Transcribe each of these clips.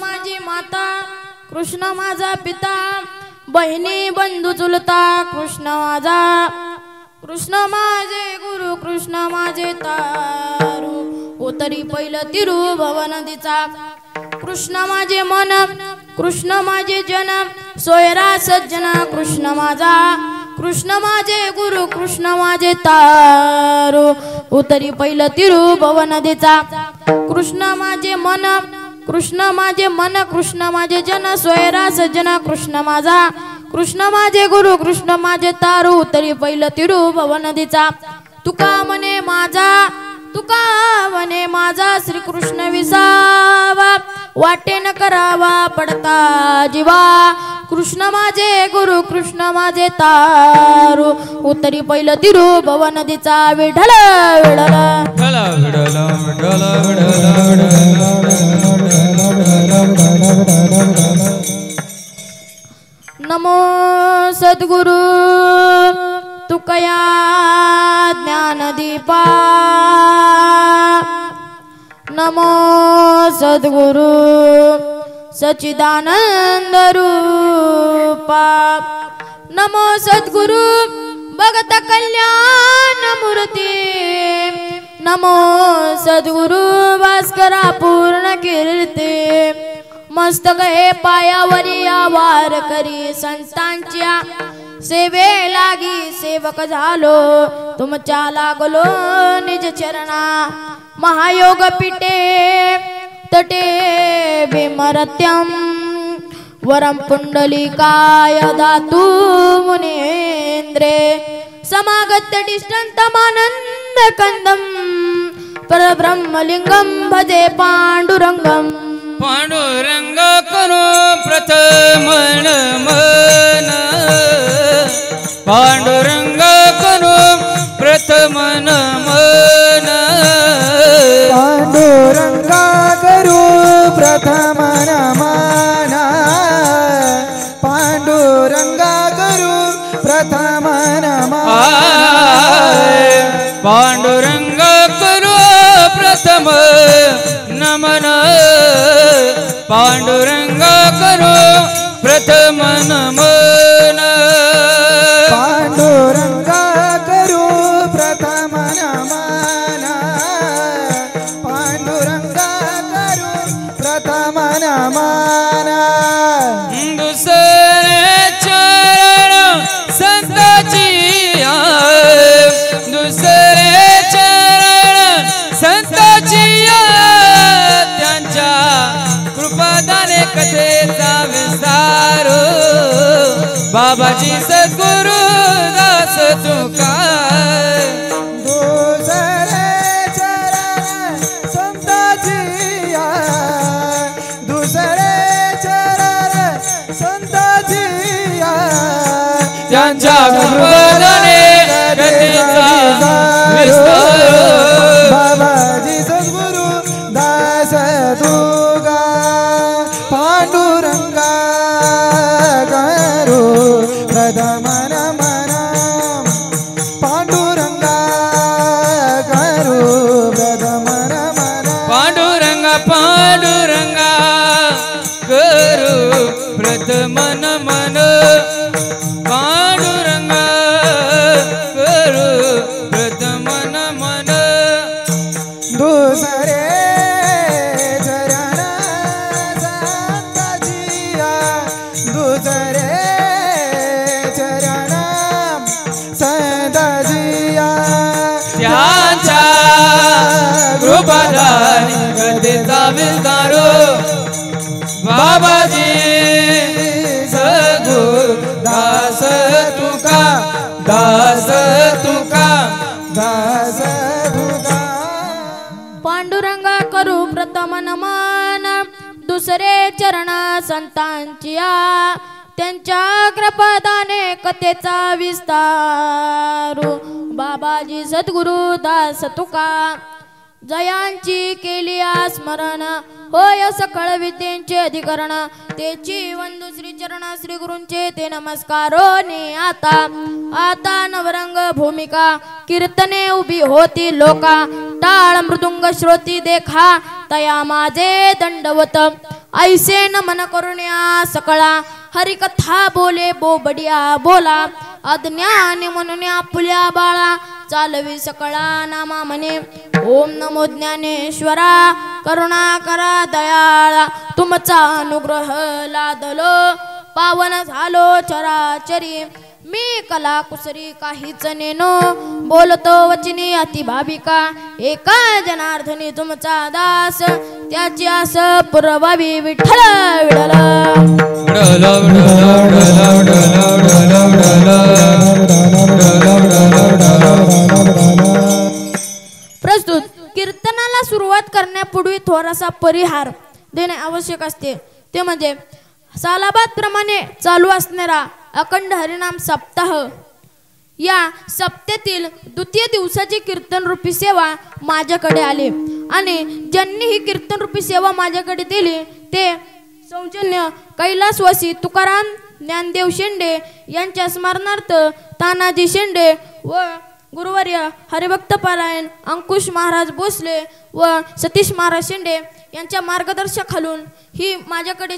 माझी माता कृष्ण माझा पिता बहिणी बंधू चुलता कृष्ण माझा कृष्ण माझे गुरु कृष्ण माझे तारू उतरी पहिलं तिरुभुवन नदीचा कृष्ण माझे मन कृष्ण माझे जन सोयरा सज्जन कृष्ण माझा कृष्ण माझे गुरु कृष्ण माझे तारू उतरी पहिलं तिरुभुवन नदीचा कृष्ण माझे मन कृष्ण माझे मन कृष्ण माझे जन सोयरा सज्जन कृष्ण माझा कृष्ण माझे गुरु कृष्ण माझे तारू उतरी पहिलं तिरुभुवन नदीचा तुका म्हणे माझा श्री कृष्ण विसावा वाटेन करावा पडता जीवा कृष्ण माझे गुरु कृष्ण माझे तारू उतरी पहिलं तिरुभुवन नदीचा विठ्ठल नमो सद्गुरु तुकया ज्ञानदीपा नमो सद्गुरु सच्चिदानंद रूपा नमो सद्गुरु भगत कल्याण मूर्ती नमो सद्गुरु भास्करा पूर्ण कीर्ती मस्तक हे पायावरी आवार करी संतांच्या सेवे लागी सेवक झालो तुमच्या लागलो निज चरणा महायोग पीठे तटे विमरत्यम वरम पुंडलिकाय दातु मुनींद्रे समागत्य तिष्ठन्तमानन्द कंदम परब्रह्मलिंगम भजे पांडुरंगम पांडुरंग करो प्रथम मन पांडुरंग करो प्रथम मन पांडुरंग करो प्रथम नमन पांडुरंग करो प्रथम नमन पांडुरंग करो प्रथम नमन पांडुरंग करो प्रथम नमन पांडुरंग करो प्रथम नमन पांडुरंग करो प्रथम नमन दुसरे चरण संताची दुसरे चरण संताची त्यांच्या कृपादाने कथेचा विस्तार बाबाजी सद्गुरु दास तुका दुसरे चरण संताची दुसरे चरण संताची त्यांच्या कृपादाने कथेचा विस्तार बाबाजी सद्गुरु दास तुका पांडुरंगा करो प्रथम नमन पांडुरंगा करो प्रथम नमन पांडुरंगा पांडुरंगा करो प्रथम नमन पांडुरंगा करो प्रथम नमन दुसरे चरण संताची दुसरे चरण संताची त्यांच्या कृपादानी कथेचा विस्तार बाबाजी सद्गुरु दास तुका दास तुका दास तुका पांडुरंगा करू प्रथम नमन दुसरे चरण संतांची त्यांच्या कृपादाने कथेचा विस्तारू बाबाजी सद्गुरु दास तुका जयांची केली स्मरण होय सकळ विद्येचे अधिकरण तेची वंदू श्री चरण श्री गुरूंचे ते नमस्कारो ने आता नवरंग भूमिका कीर्तने उभी होती लोका टाळ मृदुंग श्रोती देखा तया माझे दंडवत ऐसे नमन करुण्या सकळा हरिकथा बोले बोबडिया बोला अज्ञानी म्हणून आपुल्या बाळा चालवी सकळा नामा म्हणे ओम नमो ज्ञानेश्वरा करुणा करा दयाळा तुमचा अनुग्रह लादलो पावन झालो चराचरी मी कला कुसरी काहीच नेनो बोलतो वचनी अति भाविका एका जनार्दनी तुमचा दास त्याची आस पुरवावी विठ्ठल विठ्ठल प्रस्तुत कीर्तनाला सुरुवात करण्यापूर्वी थोडासा परिहार देणे आवश्यक असते ते म्हणजे सालाबाद प्रमाणे चालू असणारा अखंड हरिनाम सप्ताह या सप्त्यातील द्वितीय दिवसाची कीर्तन रूपी सेवा माझ्याकडे आली आणि ज्यांनी ही कीर्तन रूपी सेवा माझ्याकडे दिली ते सौजन्य कैलासवासी तुकाराम ज्ञानदेव शेंडे यांच्या स्मरणार्थ तानाजी शेंडे व गुरुवर्य हरिभक्त पारायण अंकुश महाराज भोसले व सतीश महाराज शेंडे यांच्या मार्गदर्शनाखालून ही माझ्याकडे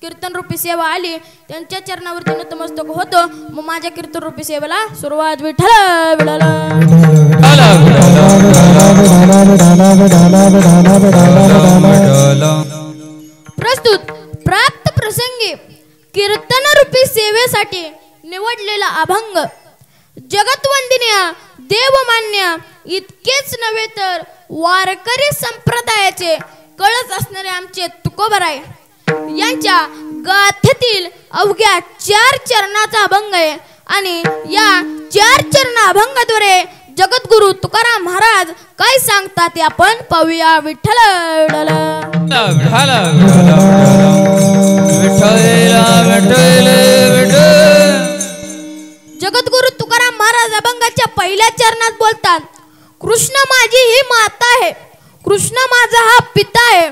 कीर्तन रूपी सेवा आली त्यांच्या चरणावरती नतमस्तक होतो मग माझ्या कीर्तन रूपी सेवेला सुरुवात विठ्ठल विठ्ठल प्रस्तुत प्राप्त प्रसंगी कीर्तन रूपी सेवेसाठी निवडलेला अभंग जगतवंदिन्या देवमान्य इतकेच नव्हे तर वारकरी संप्रदायाचे कळस असणारे आमचे तुकोबराय यांच्या गाथेतील अवघ्या 4 चरणाचा अभंग आहे आणि या 4 चरण अभंगाद्वारे जगद्गुरु तुकाराम महाराज काय सांगतात ते आपण पाहूया विठ्ठल जगद्गुरु तुकाराम महाराज अभंगाच्या पहिल्या चरणात बोलतात कृष्ण माझी ही माता आहे कृष्ण माझा हा पिता आहे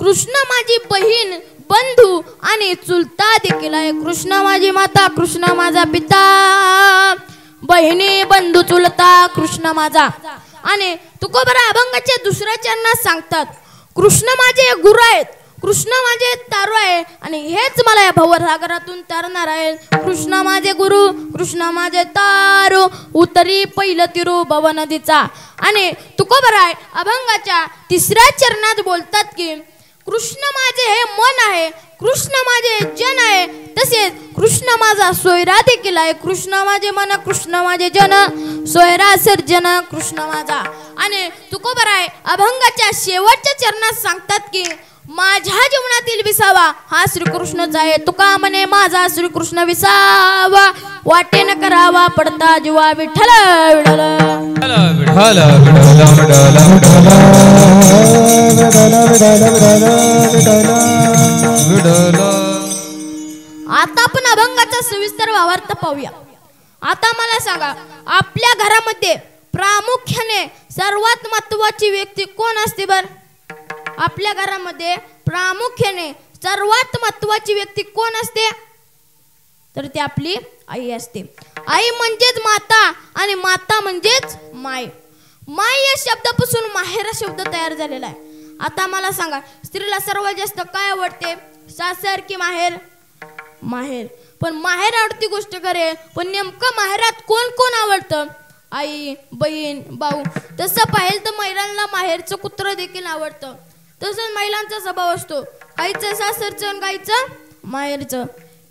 कृष्ण माझी बहीण बंधू आणि चुलता देखील आहे कृष्ण माझी माता कृष्ण माझा पिता बहिणी बंधू चुलता कृष्ण माझा आणि तुकोबरा अभंगाच्या दुसऱ्या चरणात सांगतात कृष्ण माझे गुरु आहेत कृष्ण माझे तारू आहे आणि हेच मला या भवसागरातून तरणार आहे कृष्ण माझे गुरु कृष्ण माझे तारू उतरी पहिलं तिरू भव नदीचा आणि तुकोबराय अभंगाच्या तिसऱ्या चरणात बोलतात की कृष्ण माझे हे मन आहे कृष्ण माझे जन आहे तसेच कृष्ण माझा सोयरा देखील आहे कृष्ण माझे मन कृष्ण माझे जन सोयरा सर्जन कृष्ण माझा आणि तुकोबराय अभंगाच्या शेवटच्या चरणात सांगतात की माझ्या जीवनातील विसावा हा श्रीकृष्णच आहे तुका म्हणे माझा श्रीकृष्ण विसावा वाटेन करावा पडता जीवा विठ्ठल आता आपण अभंगाचा सविस्तर भावार्थ पाहूया आता मला सांगा आपल्या घरामध्ये प्रामुख्याने सर्वात महत्त्वाची व्यक्ती कोण असते बर आपल्या घरामध्ये प्रामुख्याने सर्वात महत्त्वाची व्यक्ती कोण असते तर ती आपली आई असते आई म्हणजेच माता आणि माता म्हणजेच माय माय या शब्दापासून माहेर शब्द तयार झालेला आहे आता मला सांगा स्त्रीला सर्वात जास्त काय आवडते सासर की माहेर माहेर पण माहेर आवडती गोष्ट करे पण नेमकं माहेरात कोण कोण आवडतं आई बहीण भाऊ तसं पाहिलं तर महिलांना माहेरचं कुत्र देखील आवडतं तसंच महिलांचा स्वभाव असतो काहीचं सासरचं आणि काहीचं माहेरचं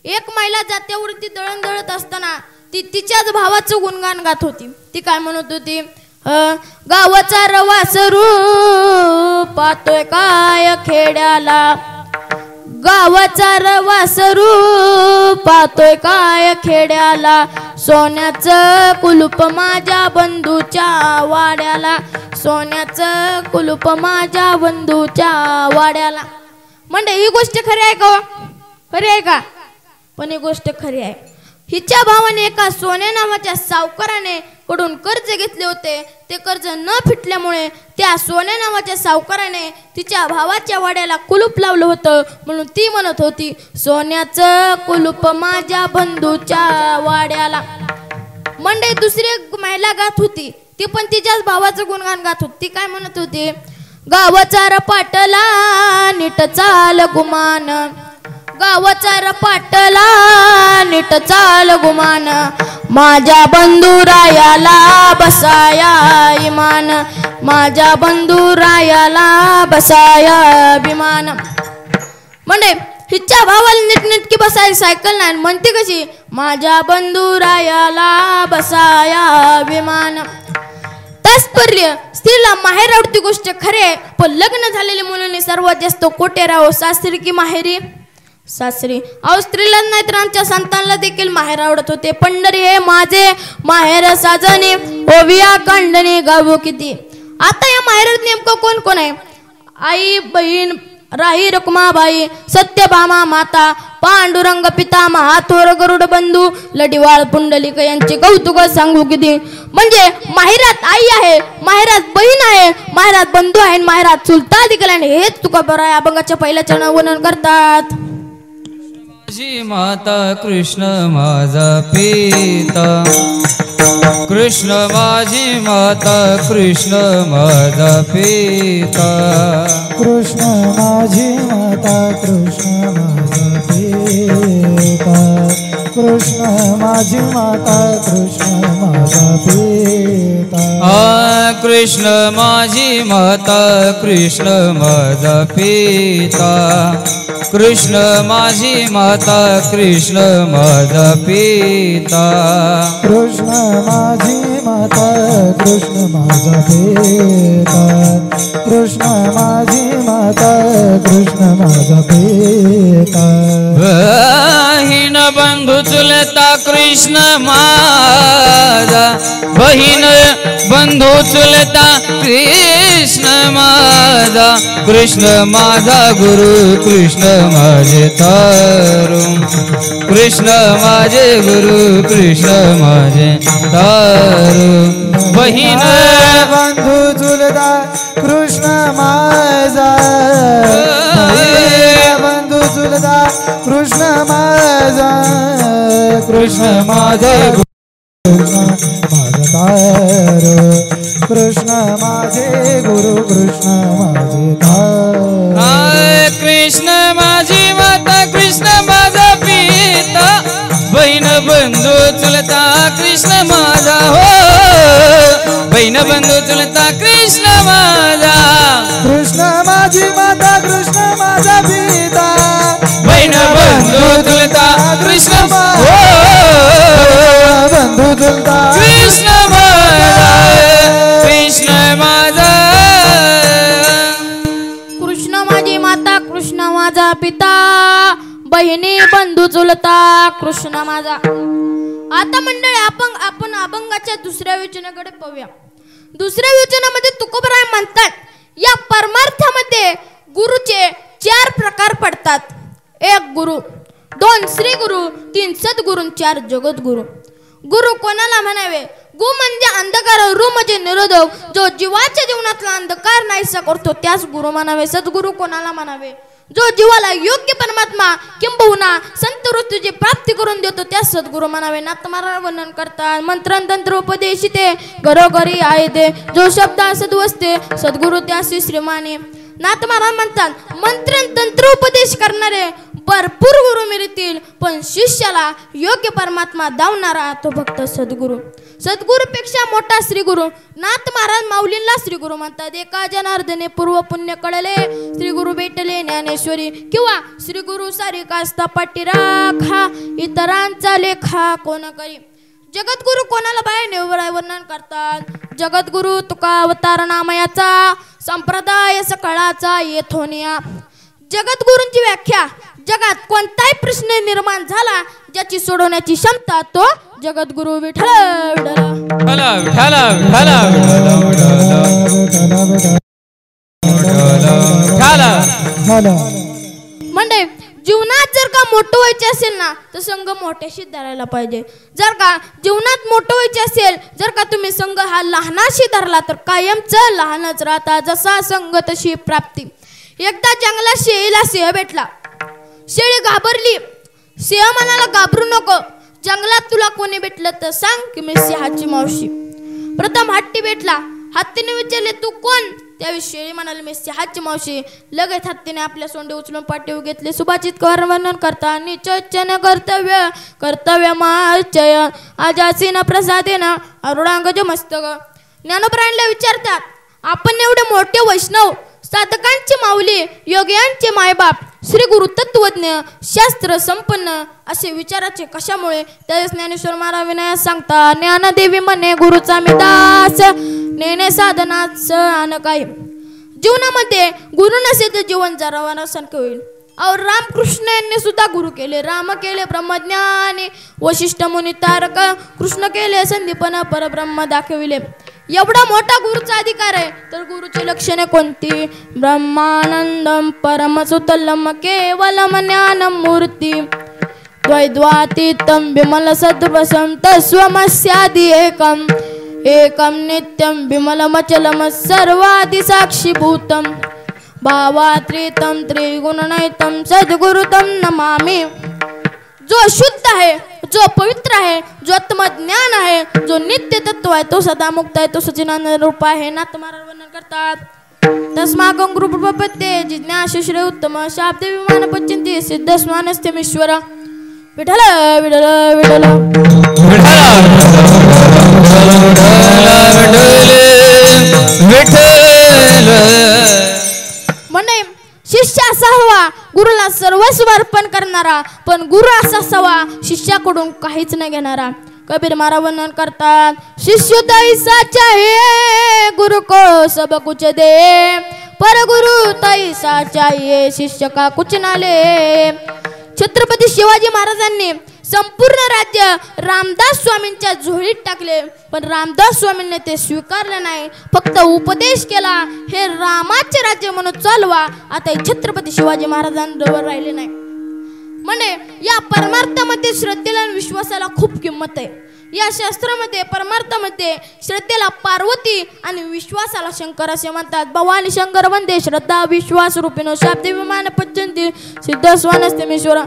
एक महिला जात्यावरती दळण दळत असताना ती तिच्याच भावाचं गुणगान गात होती ती काय म्हणत होती गावाचा रवासरू पाहतोय काय खेड्याला गावाचा रवासरू पाहतोय काय खेड्याला सोन्याचं कुलूप माझ्या बंधूच्या वाड्याला, सोन्याचं कुलूप माझ्या बंधूच्या वाड्याला. म्हणजे ही गोष्ट खरी आहे का? खरी आहे का? पण ही गोष्ट खरी आहे. हिच्या भावाने एका सोन्या नावाच्या सावकाराने कडून कर्ज घेतले होते. ते कर्ज न फिटल्यामुळे त्या सोन्या नावाच्या सावकाराने तिच्या भावाच्या वाड्याला कुलूप लावलं होतं. म्हणून ती म्हणत होती, सोन्याचं कुलूप माझ्या बंधूच्या वाड्याला. म्हणजे दुसरी महिला गात होती, ती पण तिच्याच भावाचं गुणगान गात होती. ती काय म्हणत होती? गावाचा रपाटला नीट चाल गुमान, गावाचा रपाटला नीट चाल गुमान, माझ्या बंधुरायाला बसाया इमान, माझ्या बंधुरायाला बसाया विमान. म्हणजे हिच्या भावाला नीटनेटकी बसायला सायकल नाही. म्हणते कशी? माझ्या बंधुरायाला बसाया विमान. तात्पर्य स्त्रीला माहेर आवडती गोष्ट खरे, पण लग्न झालेल्या मुलांनी सर्वात जास्त कोठे राहावं, सासरी की माहेरी? सासरी. अहो स्त्रीला नाही तर आमच्या संतांना देखील माहेर आवडत होते. पंढरी हे माझे माहेर साजनी, ओविया कांडणी गावो किती. आता या माहेरात नेमकं कोण कोण आहे? आई, बहीण, राही रखुमाबाई, सत्यभामा माता, पांडुरंग पिता, महाथोर गरुड बंधू, लढिवाळ पुंडलिक यांचे कौतुक सांगू किती. म्हणजे माहेरात आई आहे, माहेरात बहीण आहे, माहेरात बंधू आहे, माहेरात चुलता देखील आहे. हेच तुका बरं आहे अभंगाच्या पहिल्या चरण वर्णन करतात. माझी माता कृष्ण माझा पिता, कृष्ण माझी माता कृष्ण माझा पिता, कृष्ण माझी माता कृष्ण माझा पिता, कृष्ण माझी माता कृष्ण माझा पिता. कृष्ण माझी माता कृष्ण माझा पिता, कृष्ण माझी माता कृष्ण माझा पिता, कृष्ण माझी माता कृष्ण माझा पिता, कृष्ण माझी माता कृष्ण माझा पिता. बहीण बंधू चुलता कृष्ण माझा, बहीण बंधू चुलता कृष्ण माझा, कृष्ण माझा गुरु कृष्ण माझे तारू, कृष्ण माझे गुरु कृष्ण माझे तारू. बहीण बंधू चुलता कृष्ण माझा, बंधू चुलता कृष्ण माझा, कृष्ण माझे माझा तारू, कृष्ण माझे गुरु कृष्ण माझे तारू. कृष्ण माझी माता कृष्ण माझा पिता, बहीण बंधू चुलता कृष्ण माझा हो, बहीण बंधू चुलता कृष्ण माझा, कृष्ण माझी माता कृष्ण माझा पिता, बहीण बंधू चुलता कृष्ण हो, बंधू चुलता कृष्ण माझा, कृष्ण माझा. कृष्ण माझी माता कृष्ण माझा पिता, बहिणी बंधू चुलता कृष्ण माझा. आता मंडळी आपण अभंगाच्या दुसऱ्या वचनाकडे पाहूया. दुसऱ्या वचनामध्ये तुकोबराय म्हणतात, या परमार्थामध्ये गुरुचे 4 प्रकार पडतात. 1 गुरु, 2 श्री गुरु, 3 सद्गुरु, 4 जगद्गुरु. गुरु कोणाला म्हणावे? गु म्हणजे अंधकार, रु म्हणजे निरोधक, जो जीवाच्या जीवनातला अंधकार नाहीसा करतो त्यास गुरु म्हणावे. सद्गुरु कोणाला म्हणावे? जो जीवाला योग्य परमात्मा किंबहुना संत वृत्तीची प्राप्ती करून देतो त्यास सद्गुरु म्हणावे. नाथमारा वर्णन करतात, मंत्रन तंत्र उपदेशिते घरोघरी आहे ते, जो शब्द सद्वस्ते सद्गुरु त्यासी श्रीमाने. नाथ महाराज म्हणतात, मंत्रन तंत्र उपदेश करणारे भरपूर गुरु मिळतील, पण शिष्याला योग्य परमात्मा दावणारा तो फक्त सद्गुरु. सद्गुरूपेक्षा मोठा श्रीगुरु. नाथ महाराज माऊलींना श्रीगुरु म्हणतात. एका जनार्दने पूर्व पुण्य कळले, श्रीगुरु भेटले ज्ञानेश्वरी, किंवा श्रीगुरु सारी कास्ता पाठी राखा, इतरांचा लेखा कोण करी. जगद्गुरु कोणाला बाहेर वर्णन करतात. जगद्गुरु तुका अवतार नामयाचा, संप्रदाय सकळाचा येथोनिया. जगद्गुरूंची व्याख्या, जगात कोणताही प्रश्न निर्माण झाला ज्याची सोडवण्याची क्षमता तो जगद्गुरु विठ्ठल विठ्ठल म्हणजे जीवनात जर का मोठं व्हायचे असेल ना तर संघ मोठ्याशी धरायला पाहिजे. जर का जीवनात मोठं व्हायचे असेल, जर का तुम्ही संघ हा लहानाशी धरला तर कायमच लहानच राहता. जसा संघ तशी प्राप्ती. एकदा जंगलात शेळीला सिंह भेटला. शेळी घाबरली. सिंह म्हणाला घाबरू नको, जंगलात तुला कोणी भेटलं तर सांग की मी सिंहाची मावशी. प्रथम हत्ती भेटला. हत्तीने विचारले तू कोण? त्यावेळी शेळी म्हणाली मी सिंहाची मावशी. लगेच हत्तीने आपल्या सोंडे उचलून पाठीवर घेतले. सुभाषित वर्णन करता निचन कर्तव्य कर्तव्यमाचय आजासीन प्रसादेन अरुणांगज मस्तक. ज्ञानोबरायांना विचारतात आपण एवढे मोठे वैष्णव, साधकांची माऊली, योग्यांचे मायबाप, श्री गुरु तत्वज्ञ, शास्त्र संपन्न असे विचाराचे कशामुळे? त्यावेळेस ज्ञानेश्वर महाराज विनयात सांगता ज्ञानदेवी म्हणे गुरुचा मी दास, नेणे साधनाच अन काही. जीवनामध्ये गुरु नसेल तर जीवन जरावासारखे होईल. और रामकृष्ण यांनी सुद्धा गुरु केले. राम केले ब्रह्मज्ञानी, वशिष्ठ मुनी तारक, कृष्ण केले संदीपन परब्रह्म दाखविले. एवढा मोठा गुरुचा अधिकार आहे तर गुरुची लक्षणे कोणती? ब्रह्मानंदम परमसुतलम केवलम ज्ञानमूर्ती द्वैद्वातीतम विमल सद्वसं तस्वमस्यादि एकम एकम नित्यम विमलमचलम सर्वादि साक्षीभूतम भावात्रितम त्रिगुणनयतम सद्गुरुतम नमामि. जो शुद्ध आहे, जो पवित्र आहे, जो आत्मज्ञान आहे, जो नित्य तत्व आहे, तो सदा मुक्त आहे, तो सच्चिदानंद रूप आहे. नाथ महाराज वर्णन करतात तस्माकं गुरु प्रपत्ते जिज्ञासा श्रेय उत्तम शाब्द विमान पच्यन्ते सिद्ध स्वानस्थेमीश्वर. विठ्ठल विठ्ठल विठ्ठल म्हणजे शिष्य असा हवा गुरुला सर्वस्व अर्पण करणारा, पण गुरु असा असावा शिष्याकडून काहीच न घेणारा. कबीर महाराज वर्णन करतात शिष्य तैसा चाहिए गुरु को सब कुछ दे, पर गुरु तैसा चाहिए शिष्य का कुछ ना ले. छत्रपती शिवाजी महाराजांनी संपूर्ण राज्य रामदास स्वामींच्या झोळीत टाकले, पण रामदास स्वामींनी ते स्वीकारले नाही. फक्त उपदेश केला हे रामाचे राज्य म्हणून चालवा. आता छत्रपती शिवाजी महाराजांबरोबर राहिले नाही. म्हणजे या परमार्थामध्ये श्रद्धेला आणि विश्वासाला खूप किंमत आहे. या शास्त्रामध्ये परमार्थामध्ये श्रद्धेला पार्वती आणि विश्वासाला शंकर असे म्हणतात. भवानी शंकर वंदे श्रद्धा विश्वास रूपिणो शाब्दे विमान पच्यन्ते सिद्ध स्वानस्थेमीश्वर.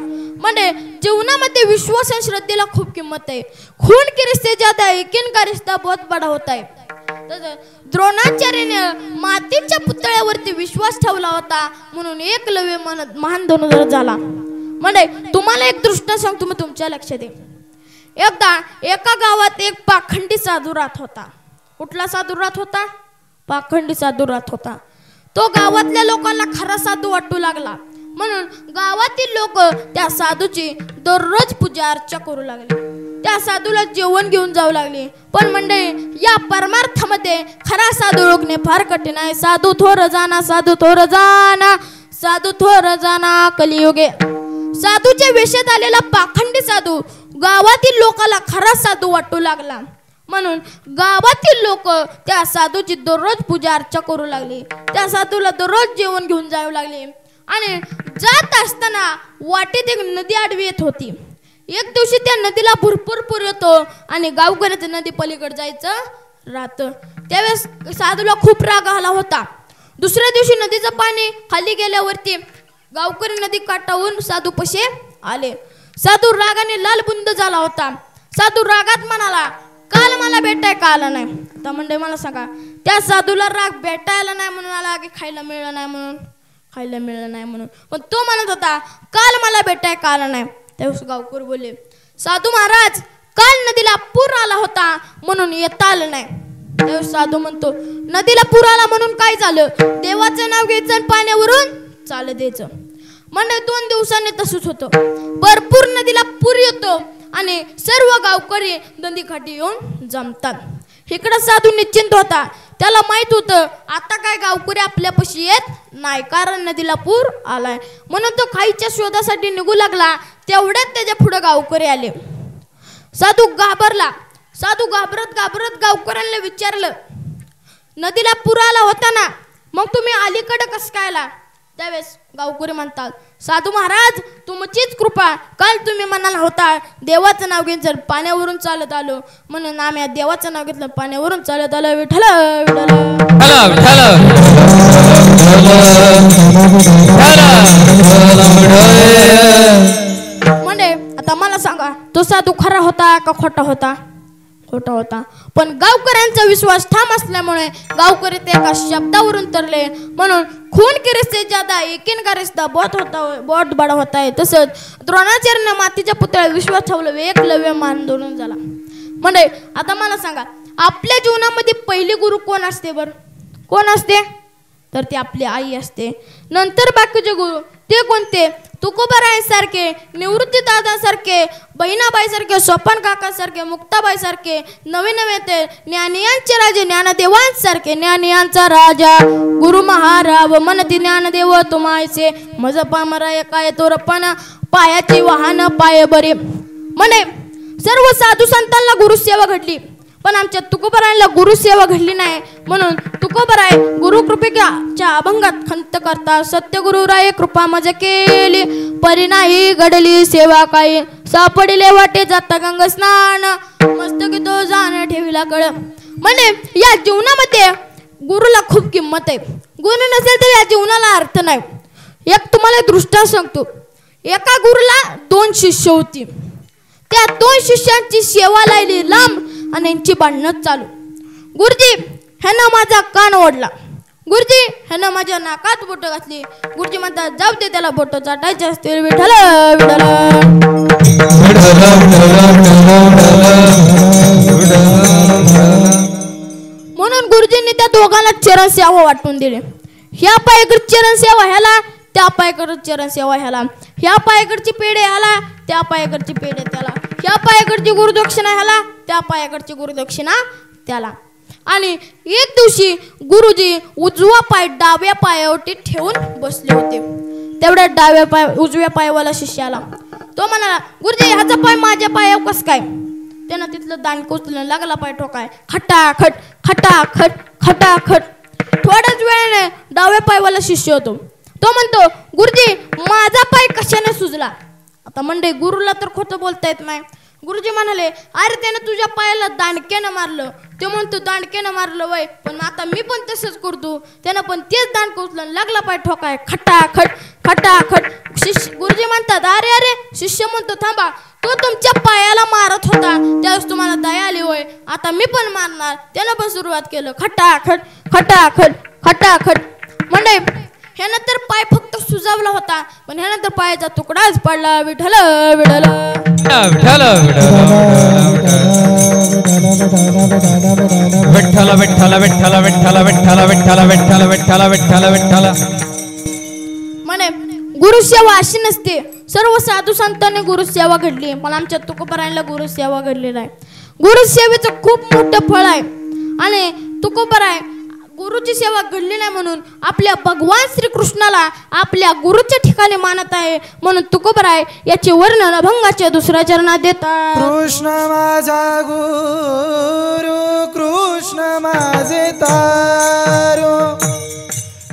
म्हणजे जीवनामध्ये विश्वास आणि श्रद्धेला खूप किंमत आहे. खून के रिश्ते ज्यादा है, किन का रिश्ता बहुत बड़ा होता है. द्रोणाचार्याने मातीच्या पुतळ्यावरती विश्वास ठेवला होता म्हणून एकलव्य महान धनुर्धर झाला. म्हणजे तुम्हाला एक दृष्टांत सांगतो, तुम्ही तुमच्या लक्षात आहे. एकदा एका गावात एक पाखंडी साधू राहत होता. कुठला साधू राहत होता? पाखंडी साधू राहत होता. तो गावातल्या लोकांना खरा साधू वाटू लागला म्हणून गावातील लोक त्या साधूची दररोज पूजा अर्चा करू लागले. त्या साधूला जेवण घेऊन जाऊ लागले. पण मंडळी या परमार्थामध्ये खरा साधू ओळखणे फार कठीण आहे. साधू थोर जाना, साधू थोर जाना, साधू थोर जाना कलियुगे. साधूच्या वेशात आलेला पाखंडी साधू गावातील लोकांना खरा साधू वाटू लागला म्हणून गावातील लोक त्या साधूची दररोज पूजा अर्चा करू लागली. त्या साधूला दररोज जेवण घेऊन जाऊ लागले. आणि जात असताना वाटेत एक नदी आडवी येत होती. एक दिवशी त्या नदीला भरपूर पूर येतो आणि गावकऱ्याचं नदी पलीकडे जायचं राहतं. त्यावेळेस साधूला खूप राग आला होता. दुसऱ्या दिवशी नदीचं पाणी खाली गेल्यावरती गावकरी नदी काठावरून साधू पशे आले. साधू रागाने लालबुंद झाला होता. साधू रागात म्हणाला काल मला भेटाय का आला नाही. आता म्हणजे मला सांगा त्या साधूला राग भेटायला नाही म्हणून आला की खायला मिळलं नाही म्हणून? खायला मिळलं नाही म्हणून. पण तो म्हणत होता काल मला भेटाय का आला नाही. त्यावेळेस गावकर बोलले साधू महाराज काल नदीला पूर आला होता म्हणून येता आलं नाही. त्यावेळेस साधू म्हणतो नदीला पूर आला म्हणून काय झालं? देवाचं नाव घ्यायचं आणि पाण्यावरून चाल द्यायचं. म्हणजे 2 दिवसांनी तसंच होतं. भरपूर नदीला पूर येतो आणि सर्व गावकरी नदीकाठी येऊन जमतात. इकडं साधू निश्चिंत होता. त्याला माहित होतं आता काय गावकरी आपल्यापाशी येत नाही कारण नदीला पूर आलाय म्हणून तो खाईच्या शोधासाठी निघू लागला. तेवढ्यात त्याच्या पुढे गावकरी आले. साधू घाबरत घाबरत गावकऱ्यांना विचारलं, नदीला पूर आला होता ना, मग तुम्ही अलीकडे कसं काय आला? त्यावेळेस गावकरी म्हणतात, साधू महाराज तुमचीच कृपा, काल तुम्ही म्हणाला होता देवाचं नाव घेऊन जर पाण्यावरून चालत आलो, म्हणून आम्ही देवाचं नाव घेतलं, पाण्यावरून चालत आलो. विठ्ठल म्हणजे आता मला सांगा, तो साधू खरा होता का खोटा होता? खोटा होता. पण गावकऱ्यांचा विश्वास ठाम असल्यामुळे गावकरी ते एका शब्दावरून तरले. म्हणून खून के रिश्ते ज्यादा यकीन का रिश्ता बहुत बडा होता है. तसंच द्रोणाचार्याने मातीच्या पुतळ्यावर विश्वास ठेवला, एकलव्य मान दोन झाला. म्हणजे आता मला सांगा, आपल्या जीवनामध्ये पहिली गुरु कोण असते बरं? कोण असते? तर ती आपली आई असते. नंतर बाकीचे गुरु ते कोणते? तुकोबाराय सारखे, निवृत्ती दादा सारखे, बहिणाबाई सारखे, सोपान काका सारखे, मुक्ताबाई सारखे, नवे नवे ते ज्ञानियांचे राजे ज्ञानदेवांसारखे. ज्ञानियांचा राजा गुरु महाराव म्हणती ज्ञानदेव तुमायचे, मज पामराय काय तोरपण पायाची वाहन पाय बरे. म्हणे सर्व साधू संतांना गुरुसेवा घडली, पण आमच्या तुकोबारायला गुरुसेवा घडली नाही. म्हणून तुकोबाराय गुरुकृपेच्या अभंगात खंत करता, सत्यगुरुराय कृपा मज केली, परी नाही घडली सेवा काही, सापडले वाटे जाता गंग स्नान, मस्तकी तो जाण ठेवीला कळ. म्हणजे या जीवनामध्ये गुरुला खूप किंमत आहे. गुरु नसेल तर या जीवनाला अर्थ नाही. एक तुम्हाला दृष्टांत सांगतो. एका गुरुला 2 शिष्य होती. त्या 2 शिष्यांची सेवा लागली लांब आणि यांची भांडणं चालू. गुरुजी ह्यानं माझा कान ओढला, गुरुजी ह्यानं माझ्या नाकात बोट घातली. गुरुजी म्हणतात जाऊ दे, त्याला बोट चाटायचे असतील. विठ्ठल विठ्ठल. म्हणून गुरुजींनी त्या दोघांना चरण सेवा वाटून दिली. ह्या पायाकडे चरण सेवा ह्याला, त्या पायाकडे चरण सेवा ह्याला, ह्या पायाकडची पेढे ह्याला, त्या पायाकडची पेढे त्याला, ह्या पायाकडची गुरुदक्षिणा ह्याला, त्या पायाकडची गुरुदक्षिणा त्याला. आणि एक दिवशी गुरुजी उजवा पाय डाव्या पायावरती ठेवून बसले होते. तेवढ्या उजव्या पायावाला शिष्याला तो म्हणाला, गुरुजी ह्याचा पाय माझ्या पायावर कस काय? त्यानं तिथलं दांडकं उचलून लागला पाय ठोकाय. खटाखट खटाखट खटाखट. थोड्याच वेळाने डाव्या पायवाला शिष्य होतो. तो म्हणतो, गुरुजी माझा पाय कशाने सुजला? आता म्हणजे गुरुला तर खोटं बोलता येत नाही. गुरुजी म्हणाले, अरे त्यानं तुझ्या पायाला दांडक्यानं मारलं. ते म्हणतो दांडक्यानं मारलं वय, पण आता मी पण तसंच करतो. त्यानं पण तेच दांडकं उचलून लागला पाय ठोकाय. खटाखट खटाखट. गुरुजी म्हणतात, अरे अरे. शिष्य म्हणतो, थांबा, तो तुमच्या पायाला मारत होता त्यावेळेस तुम्हाला दया आली होय, आता मी पण मारणार. त्यानं पण सुरुवात केलं. खटाखट खटाखट खटाखट. म्हणजे ह्यानंतर पाय फक्त सुजावला होता, पण ह्यानंतर पायाचा तुकडाच पडला. विठ्ठल विठ्ठल विठ्ठल विठ्ठल विठ्ठल विठ्ठल विठ्ठल विठ्ठल विठ्ठल विठ्ठल विठ्ठल विठ्ठल विठ्ठल. म्हणे गुरुसेवा अशी नसते. सर्व साधू संतांनी गुरुसेवा घडली, पण आमच्या तुकोबारायला गुरुसेवा घडली नाही. गुरुसेवेचं खूप मोठं फळ आहे. आणि तुकोबाराय गुरुची सेवा घडली नाही म्हणून आपल्या भगवान श्रीकृष्णाला आपल्या गुरुच्या ठिकाणी मानत आहे. म्हणून तुकोबाराय याचे वर्णन अभंगाच्या 2ऱ्या चरणात देतात. कृष्ण माझा गुरु, कृष्ण माझे तारू,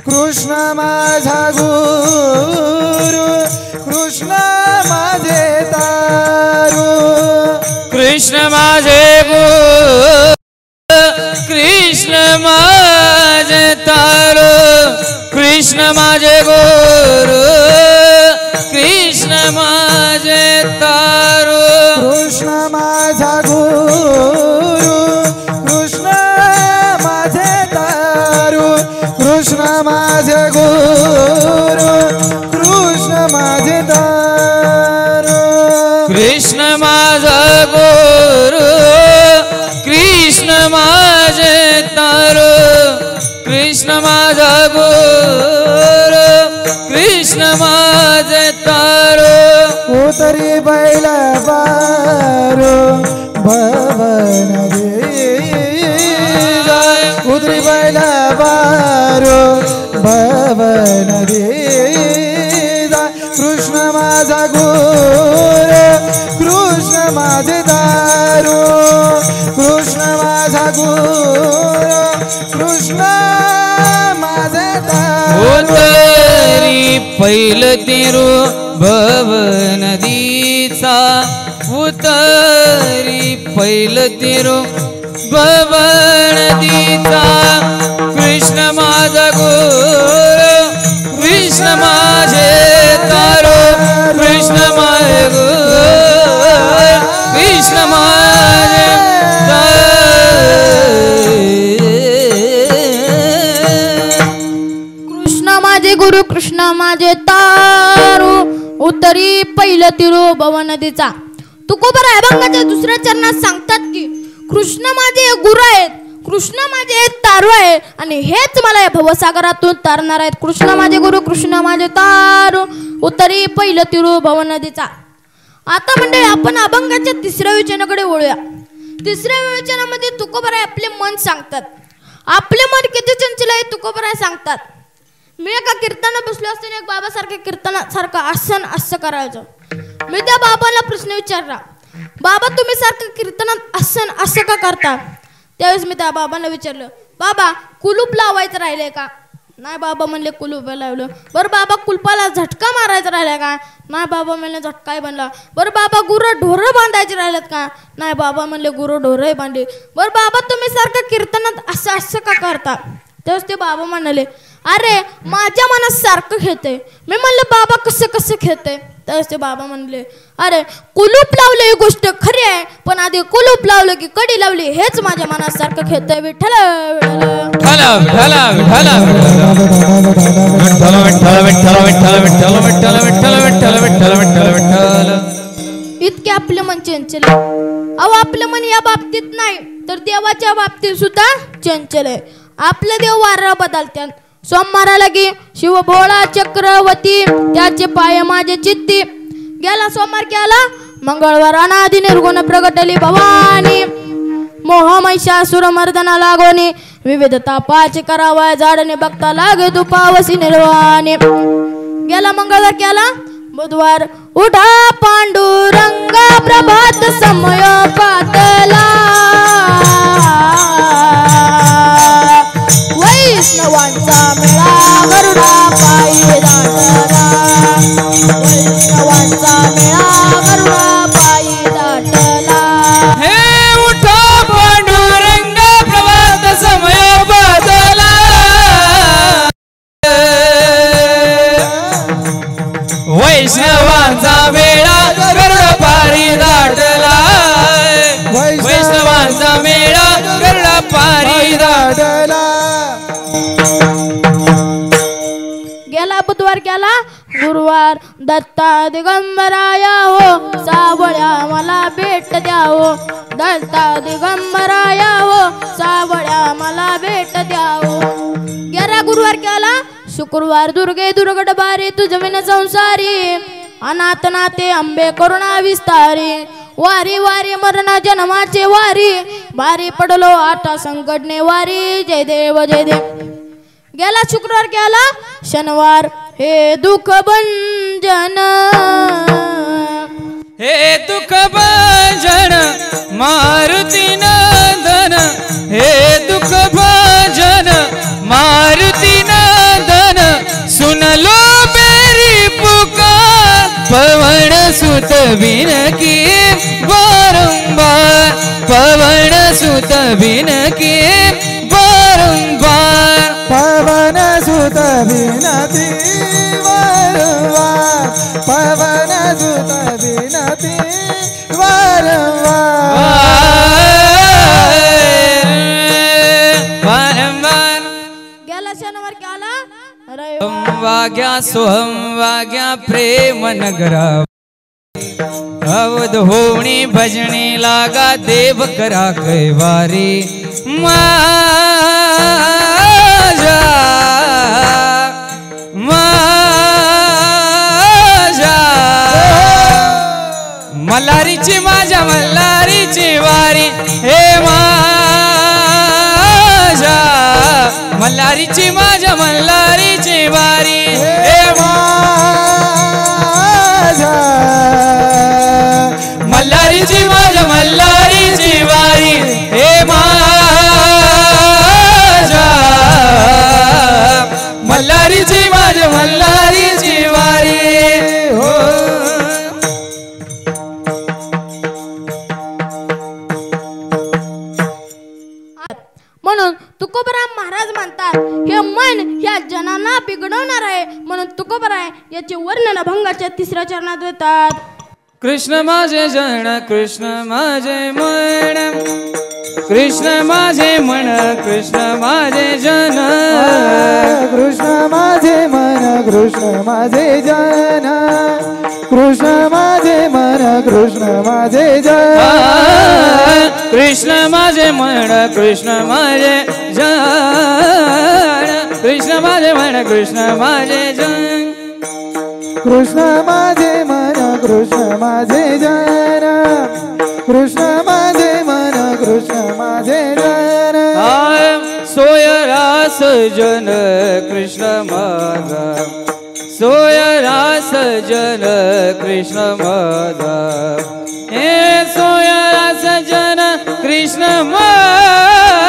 कृष्ण माझा गुरु, कृष्ण माझे तारू, कृष्ण माझे गुरु, कृष्ण माझे तारू, कृष्ण माझे गुरु, कृष्ण माझे तारू, कृष्ण माझा गुरु, कृष्ण माझे तारू, कृष्ण माझे गुरु, कृष्ण माझे तारू, कृष्ण माझा गुरु, कृष्ण माझे तारू, कृष्ण माझा गुरु, कृष्ण माझे तारू. उतरी बैल बारू भवन जाय, उतरी बैल बारू भवन जाय. कृष्ण माझा गुरु, कृष्ण माझे दारू, माझा गुरु कृष्ण माझे उतरी पैल तिरू भव नदीचा उतरी पैल तिरू भव नदीचा कृष्ण माझा गुरु कृष्ण माझे तारो कृष्ण माझे गुरु कृष्ण माझे कृष्ण माझे गुरु कृष्ण माझे तारू उत्तरी पहिलं तिरू भव नदीचा. तुकोबर अभंगाच्या दुसऱ्या चरणात सांगतात की कृष्ण माझे गुरु आहेत, कृष्ण माझे तारू आहे आणि हेच मला या भवसागरातून तारणार आहेत. कृष्ण माझे गुरु कृष्ण माझे तारू उत्तरी पहिलं तिरू भव नदीचा. आता मंडळी आपण अभंगाच्या तिसऱ्या विचनाकडे वळूया. तिसऱ्या विचनामध्ये तुकोबराय आपले मन सांगतात. आपले मन किती चंचल आहे तुकोबराय सांगतात. मी एका कीर्तनात बसलो असताना एक बाबासारख्या कीर्तनासारखं असं करायचं. मी त्या बाबाला प्रश्न विचारला, बाबा तुम्ही सारखं कीर्तनात असं का करता? त्यावेळेस मी त्या बाबांना विचारलं, बाबा कुलूप लावायचं राहिलंय का? नाही बाबा म्हणले कुलूप लावलं. बरं बाबा कुलपाला झटका मारायचा राहिला का? नाही बाबा म्हणले झटकाही बांधला. बरं बाबा गुरं ढोरं बांधायचे राहिलेत का? नाही बाबा म्हणले गुरं ढोरंही बांधले. बरं बाबा तुम्ही सारखं कीर्तनात असं का करता? तेव्हाच ते बाबा म्हणाले, अरे माझ्या मनात सारखं खेळतंय. मी म्हणलं बाबा कसं खेळतंय? त्यावेळेस ते बाबा म्हणले, अरे कुलूप लावले ही गोष्ट खरी आहे, पण आधी कुलूप लावलं की कडी लावली हेच माझ्या मनात सारखं खेळतंय. विठ्ठल इतके आपले मन चंचल आहे. अहो आपलं मन या बाबतीत नाही तर देवाच्या बाबतीत सुद्धा चंचल आहे. आपलं देव वारा बदलत्यात. सोमवाराला की शिव भोळा चक्रवर्ती त्याचे पाय माझे चित्ती. गेला सोमवार केला मंगळवार अनादि निर्गुण प्रगटली भवानी. मोह महिषासुर मर्दना लागोनी विविधता पाच करावा झाडने बघता लागे दुपावसी निर्वाणी. गेला मंगळवार केला बुधवार उठा पांडुरंग प्रभात समय पातला. वैष्णवांचा मेळा गरुडा पायी दाटला. वैष्णवांचा मेळा गरुडा पायी दाटला. हे उठा पांडुरंग प्रभात समय बदला. वैष्णवांचा मेळा गरुड पारी दाटला. वैष्णवांचा मेळा गरुड पारी दाटला. गेला बुधवार केला गुरुवार दत्ता दिगंबराया हो सावळ्या मला भेट द्या हो. दत्ता दिगंबराया हो सावळ्या मला भेट द्या हो. गेला गुरुवार केला शुक्रवार दुर्गे दुर्गड बारी तुझ विन संसारी. अनाथ नाते अंबे करुणा विस्तारी. वारी वारी मरण जन्माचे वारी बारी पडलो आठा संकटने वारी. जय देव जय देव. गेला शुक्रवार केला शनिवार हे दुःख भंजन. हे दुःख भंजन मारुती नंदन. हे दुःख भंजन मारुती नंदन. सुनलो मेरी पुकार पवन सुत बिनकी बारंबार. पवन सुत बिनकी बारंबार. पवन सुत विनती वारंवार. पवन सुत विनती वारंवार. गेला शनिवार केला वाग्या सोहम वाग्या प्रेम नगरा. अवध होणी भजनी लागा देव करा कैवारी. माझा माझा मल्हारीची माझ्या मल्हारीची वारी. हे माझा मल्हारीची माझ्या मल्हारीची वारी. हे माझा मल्हारीची माझ्या मल्हारीची वारी. हे घडवणार आहे म्हणून तुकोबराय याचे वर्णन अभंगाच्या 3ऱ्या चरणात देतात. कृष्ण माझे जन कृष्ण माझे मन कृष्ण माझे मन कृष्ण माझे जन कृष्ण माझे मन कृष्ण माझे जन कृष्ण माझे मन कृष्ण माझे जन कृष्ण माझे मन कृष्ण माझे जन कृष्ण माझे मन कृष्ण माझे जन कृष्ण माझे मन कृष्ण माझे जन कृष्ण माझे मन कृष्ण माझे जन सोय रास जन कृष्ण माझा सोय रास जन कृष्ण माझा हे सोय रास जन कृष्ण माझा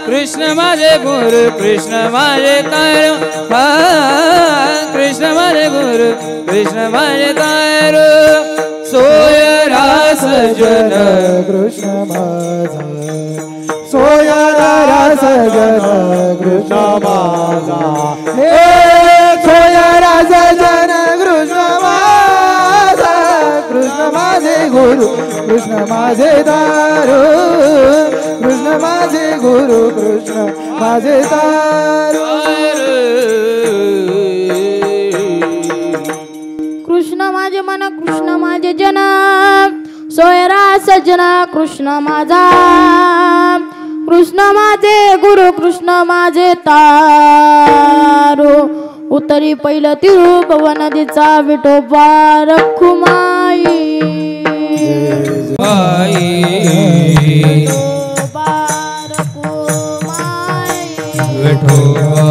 कृष्ण माझे गुरु कृष्ण माझे तारो कृष्ण माझे गुरु कृष्ण माझे तारो सोय रास जन कृष्ण माझा सोय रास जन कृष्ण माझा हे सोय रास जन कृष्ण माझा कृष्ण माझे गुरु कृष्ण माझे दारू कृष्ण माझे गुरु कृष्ण माझे दारू कृष्ण माझे मन कृष्ण माझे जन सोयरा सजन कृष्ण माझा कृष्ण माझे गुरु कृष्ण माझे तारो उत्तरी पहिलं तिरुभव नदीचा विठोबा रखुमाई विठोबा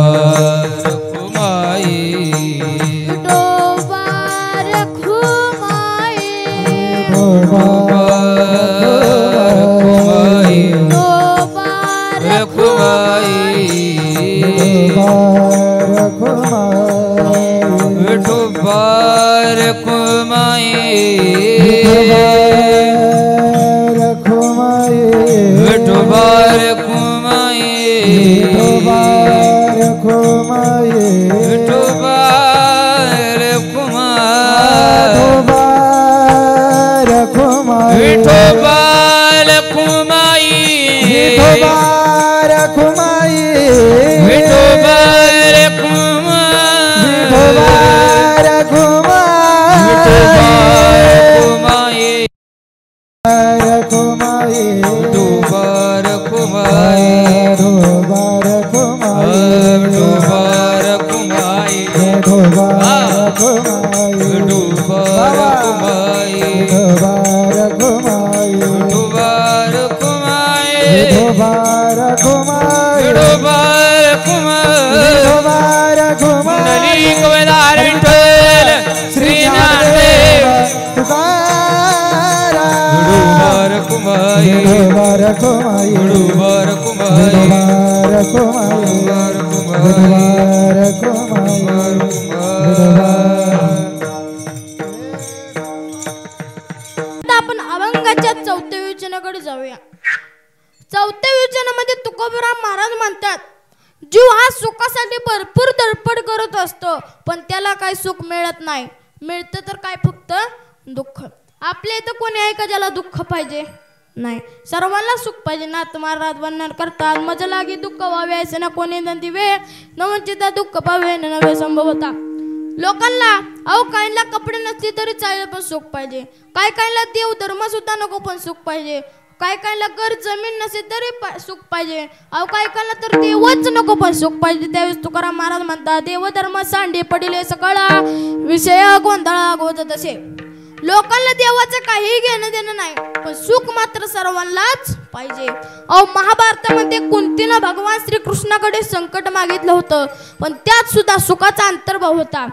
आपण अभंगाच्या 4थ्या विवेचनाकडे जाऊया. 4थ्या विवेचनामध्ये तुकोबराम महाराज म्हणतात जीव हा सुखासाठी भरपूर धडपड करत असतो पण त्याला काही सुख मिळत नाही. मिळतं तर काय फक्त दुःख. आपल्या इथं कोणी आहे का ज्याला दुःख पाहिजे नाही. सर्वांना सुख पाहिजे. नाथ महाराज वर्णन करतात मज लागी दुःख व्हावे ऐसे ना कोणी नंदी वेळ नवंचिता दुःख पावे नवे संभव होता. लोकांना काहींना कपडे नसते तरी चालेल पण सुख पाहिजे. काहींना देव धर्म सुद्धा नको पण सुख पाहिजे. काहींना घर जमीन नसेल तरी सुख पाहिजे. काहींना तर देवच नको पण सुख पाहिजे. त्यावेळेस तुकाराम महाराज म्हणतात देव धर्म सांडे पडिले सगळा विषय गोंधळा गोजत असे. लोकांना देवाचं काही घेणं देणं नाही पण सुख मात्र सर्वांनाच पाहिजे. महाभारतामध्ये कुंतीनं भगवान श्रीकृष्णाकडे संकट मागितलं होतं पण त्यात सुद्धा सुखाचा अंतर्भाव होता.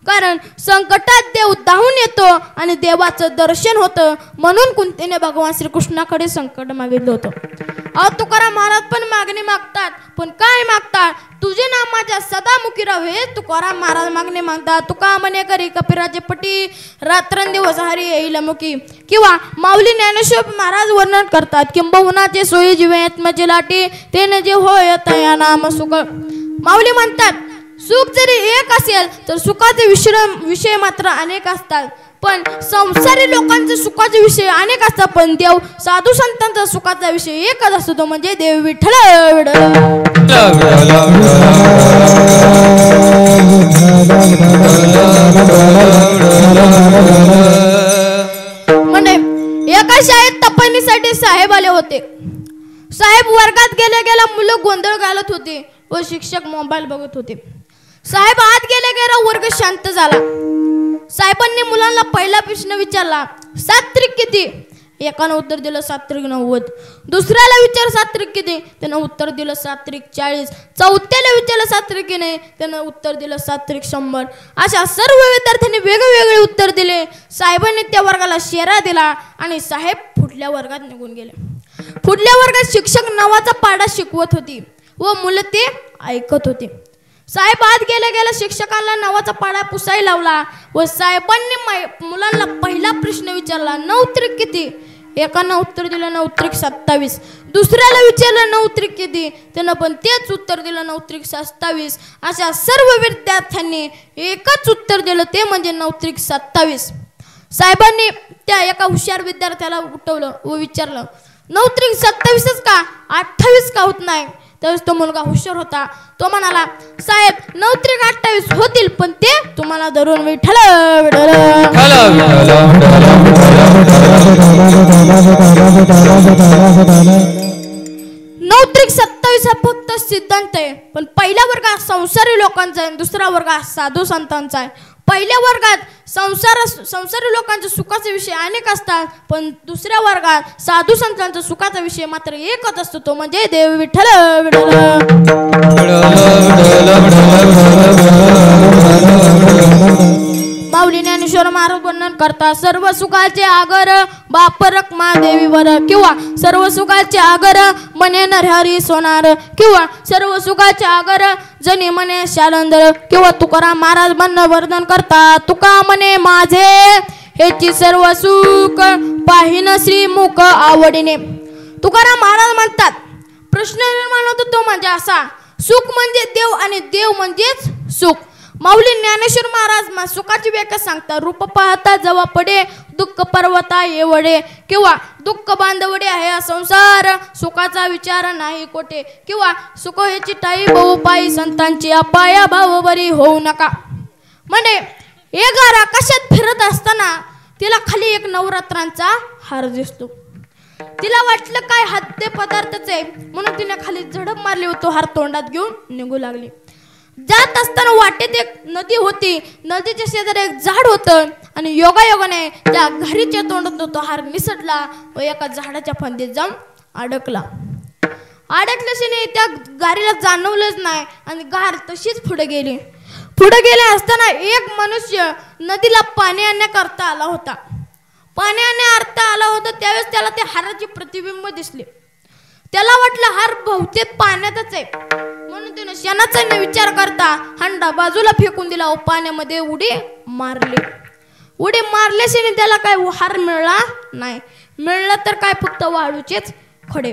कारण संकटात देव धावून येतो आणि देवाचं दर्शन होतं म्हणून कुंतीने भगवान श्रीकृष्णाकडे संकट मागितलं होतं. तुकाराम महाराज पण मागणी मागतात पण काय मागतात तुझे नाम माझ्या सदामुखी राहे. तुकाराम महाराज मागणी मागतात तुका म्हणे करी कपिराचे पटी रात्रंदिवस हरी येईल मुखी. किंवा माऊली ज्ञानेश्वर महाराज वर्णन करतात किंबहुनाचे सोयी जीवे आत्म्याची लाटी तेने जे होय तया नाम सुख. माऊली म्हणतात सुख जरी एक असेल तर सुखाचे विषय मात्र अनेक असतात. पण संसारी लोकांचे सुखाचे विषय अनेक असतात, पण देव साधू संतांचा सुखाचा विषय एकच असतो, तो म्हणजे देव विठ्ठल. म्हणजे एका शाळेत तपासणीसाठी साहेब आले होते. साहेब वर्गात गेल्या मुलं गोंधळ घालत होते व शिक्षक मोबाईल बघत होते. साहेब आत गेल्या वर्ग शांत झाला. साहेबांनी मुलांना पहिला प्रश्न विचारला, 7 त्रिक किती? एकानं उत्तर दिलं 7 त्रिक 90. दुसऱ्याला विचार 7 त्रिक किती? त्यानं उत्तर दिलं 7 त्रिक 40. चौथ्याला विचारलं 7 त्रिक किती? त्यानं उत्तर दिलं 7 त्रिक 100. अशा सर्व विद्यार्थ्यांनी वेगवेगळे उत्तर दिले. साहेबांनी त्या वर्गाला शेरा दिला आणि साहेब पुढल्या वर्गात निघून गेले. पुढल्या वर्गात शिक्षक नावाचा पाढा शिकवत होती व मुलं ते ऐकत होती. साहेब आत गेल्या शिक्षकांना नावाचा पाढा पुसायला लावला व साहेबांनी मुलांना पहिला प्रश्न विचारला, 9 त्रिक किती? एकानं उत्तर दिलं 9 त्रिक 27. दुसऱ्याला विचारलं 9 त्रिक किती? त्यानं पण तेच उत्तर दिलं 9 त्रिक 27. अशा सर्व विद्यार्थ्यांनी एकच उत्तर दिलं, ते म्हणजे 9 त्रिक 27. साहेबांनी त्या एका हुशार विद्यार्थ्याला उठवलं व विचारलं, 9 त्रिक 27च का? 28 का होत नाही? त्यावेळेस तो मुलगा हुशार होता. तो म्हणाला, साहेब 9 त्रिक 28 होतील, पण ते तुम्हाला धरून विठ्ठल. 9 त्रिक 27 हा फक्त सिद्धांत आहे, पण पहिल्या वर्गात संसारी लोकांचा आहे, दुसऱ्या वर्गात साधू संतांचा आहे. पहिल्या वर्गात संसारी लोकांच्या सुखाचे विषय अनेक असतात, पण दुसऱ्या वर्गात साधू संतांचा सुखाचा विषय मात्र एकच असतो, तो म्हणजे देव विठ्ठल. माऊली ज्ञानेश्वर महाराज वर्णन करतात, सर्व सुखाचे आगर बापरक मा देवीवर, किंवा सर्व सुखाचे आगर मने नरहरी सोनार, किंवा सर्व सुखाचे आगर जनी मने शालंदर, किंवा तुकाराम महाराज म्हणणं वर्णन करतात, तुका मने माझे हेची सर्व सुख पाहिन श्री मुख आवडीने. तुकाराम महाराज म्हणतात, प्रश्न निर्माण होतो तो म्हणजे असा, सुख म्हणजे देव आणि देव म्हणजेच सुख. माऊली ज्ञानेश्वर महाराज सुखाची व्याख्या सांगतात, रूप पाहता जवा पडे दुःख पर्वता येवडे, किंवा दुःख बांधवडे आहे हा संसार, सुखाचा विचार नाही कोठे, किंवा सुख याची टाई बहु पायी संतांची अपाया भाव बरी होऊ नका. म्हणजे एक गार आकाशात फिरत असताना तिला खाली एक नवरात्रांचा हार दिसतो. तिला वाटलं काय खाद्य पदार्थच आहे, म्हणून तिने खाली झडप मारली होती, हार तोंडात घेऊन निघू लागली. जात असताना वाटेत एक नदी होती. नदीच्या शेजारी एक झाड होतं आणि योगायोगाने त्या घारीच्या तोंडात तो हार निसटला व एका झाडाच्या फांदीत जाऊन अडकला. अडकल्याशिवाय त्या गारीला जाणवलंच नाही आणि गार तशीच पुढे गेली. पुढे गेले असताना एक मनुष्य नदीला पाणी आणण्याकरता आला होता. पाणी आणण्याकरता आला होता त्यावेळेस त्याला त्या हाराचे प्रतिबिंब दिसले. त्याला वाटलं हार बहुतेक पाण्यातच आहे, म्हणून त्याने क्षणाचा विचार करता हंडा बाजूला फेकून दिला व पाण्यामध्ये उडी मारली. उडी मारल्याशिवाय त्याला काय हार मिळाला नाही. मिळला तर काय फक्त वाळूचेच खडे.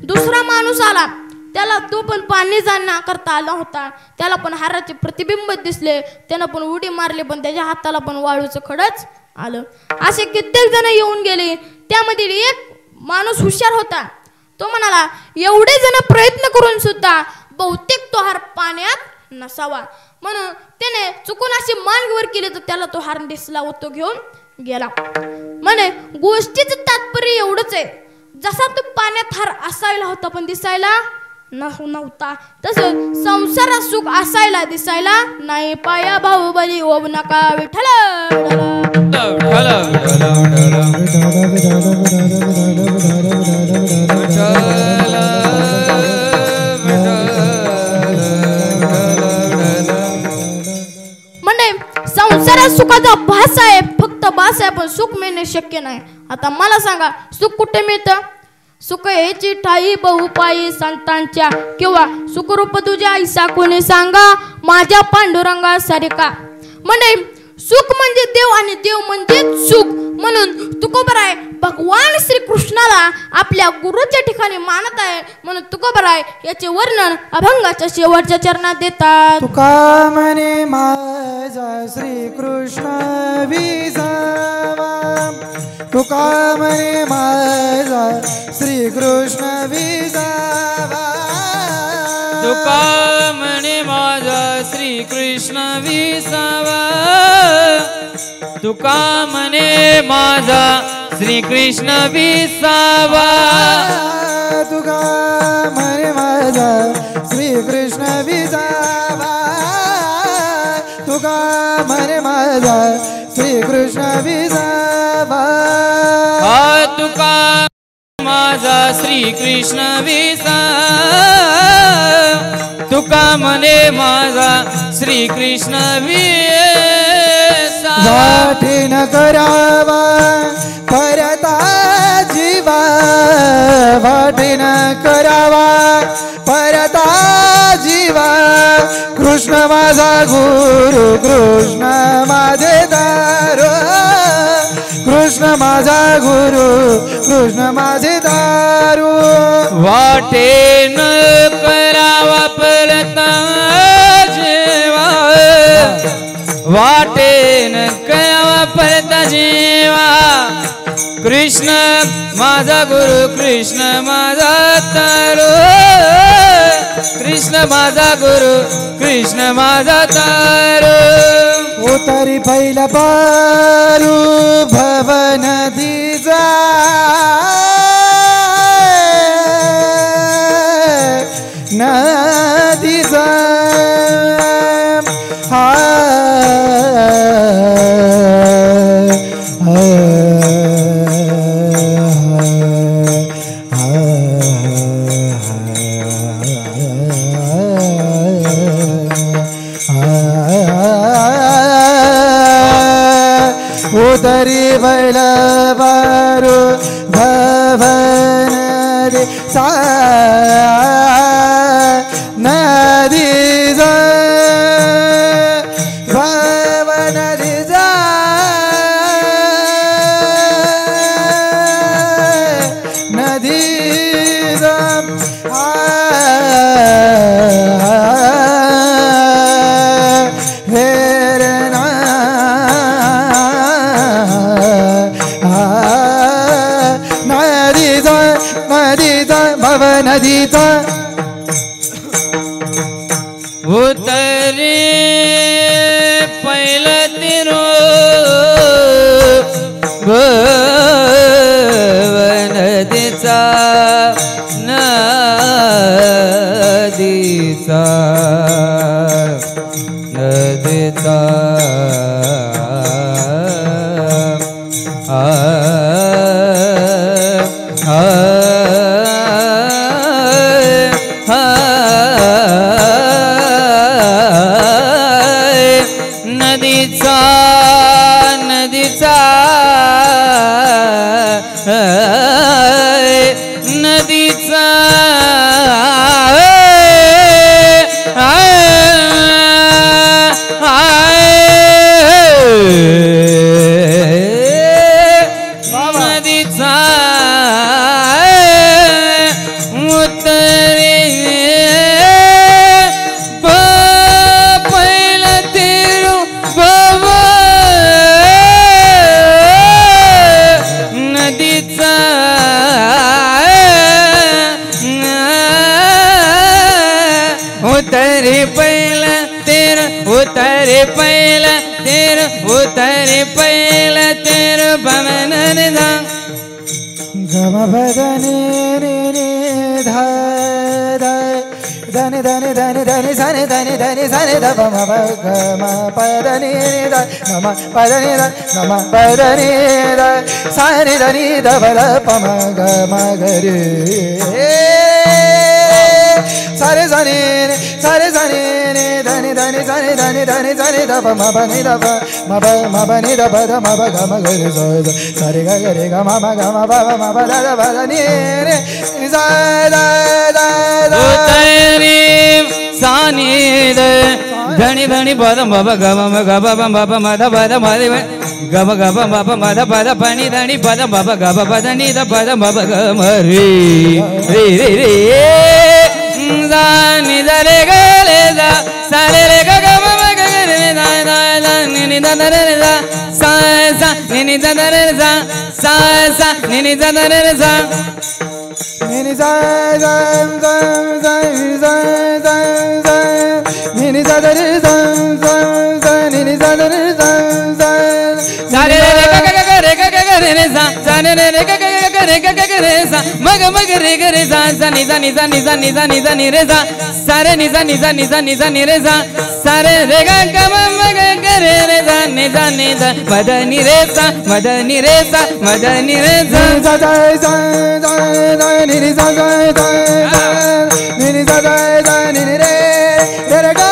दुसरा माणूस आला, त्याला तो पण पाणी जाण्याकरता आला होता. त्याला पण हाराचे प्रतिबिंब दिसले. त्यानं पण उडी मारली, पण त्याच्या हाताला पण वाळूचं खडच आलं. असे कित्येक जण येऊन गेले. त्यामध्ये एक माणूस हुशार होता. तो म्हणाला, एवढे जण प्रयत्न करून सुद्धा बहुतेक तो हार पाण्यात नसावा, म्हणून त्याने चुकून अशी मान वर केली तर त्याला तो हार दिसला व तो घेऊन गेला. म्हणे गोष्टीचं तात्पर्य एवढंच आहे, जसा तो पाण्यात हार असायला होता पण दिसायला नव्हता, तसं संसारात सुख असायला दिसायला नाही. पाया भाऊ बली ओब नका विठ्ठल. म्हणजे संसारात सुखाचा भास आहे, फक्त भास आहे, पण सुख मिळणे शक्य नाही. आता मला सांगा, सुख कुठे मिळतं? सुख याची ठाई बहुपायी संतांच्या, किंवा सुखरूप तुझ्या ऐसा कोणी सांगा माझ्या पांडुरंगा सारिका. म्हणजे सुख म्हणजे म्हणजे देव आणि देव म्हणजे सुख. म्हणून तुकोबराय भगवान श्री कृष्णाला आपल्या गुरुच्या ठिकाणी मानत आहे. म्हणून तुकोबराय याचे वर्णन अभंगाच्या शेवटच्या चरणात देतात. तुका म्हणे माझा श्री कृष्ण विसावा, तुका म्हणे माझा श्री कृष्ण विसावा, तुका म्हणे माझा श्री कृष्ण विसावा, तुका म्हणे माझा श्री कृष्ण विसावा, तुका म्हणे माझा श्री कृष्ण विसावा, तुका म्हणे माझा श्री कृष्ण विसावा, तुका माझा श्री कृष्ण विसावा, तुका म्हणे माझा श्री कृष्ण विसावा. वाटे न करावा परता जीवा, वाटे न करावा परता जीवा, कृष्ण माझा गुरु कृष्ण माझे दारो, कृष्ण माझा गुरु कृष्ण माझे दारू. वाटे न करावा परता जीवा, वाटे न करावा परता जीवा, कृष्ण माझा गुरु कृष्ण माझा तारो, कृष्ण माझा गुरु कृष्ण माझा तारो. उतरी पहिला पारू भव नदीचा, नदीचा उतरी बैल बारू भवन सा, नदी जा भवन जा, नदी जा नदीचा. उतरे पहिला तिरो नदीचा, नदीचा, नदीचा नदीचा, नदीचा, नदीचा, नदीचा उतरे पहिला तिरू नदीचा, उतरे पहिला तेर, उतरे पहिला तेर, उतरे पहिला तेर भवन धा गम भदने रे रे धा धनि धनि धनि धनि सनि धनि धनि सनि ध म गम पदनि ध गम पदनि ध गम पदनि ध सनि धनि ध बल पम गम गरे सरे सनि सरे सनि धनि धनि सनि धनि धनि सनि ध म बनि ध म बनि ध ब ध म ब गम गरे स सरे ग गरे ग म गम ब म ब ध ध ब ध नि रे सा द द द सानी द धनी धनी पद मब गम गब मब मद पद मद गम गब मब मद पद पनि धनी पद मब गब पद नि द पद मब गम रे रे रे रे दा नि द रे ग रे दा सा रे रे ग ग म ग ग रे दा दा दा नि नि द द रे दा सा सा नि नि द द रे दा सा सा नि नि द द रे दा ni ni za za za za za za za ni ni za da re za za za ni ni za da re za za sa re re ga ga ga re ga ga re sa sa re re ga ga ga re ga ga re sa mag mag re ga re sa sa ni za ni za ni za ni za ni za ni re sa sa re ni za ni za ni za ni za ni re sa sa re re ga ga ma ga ga re re sa ni za ni za mad ni re sa mad ni re sa mad ni re sa za za za za za ni ni za za za ni ni za za za ni ni re re re ga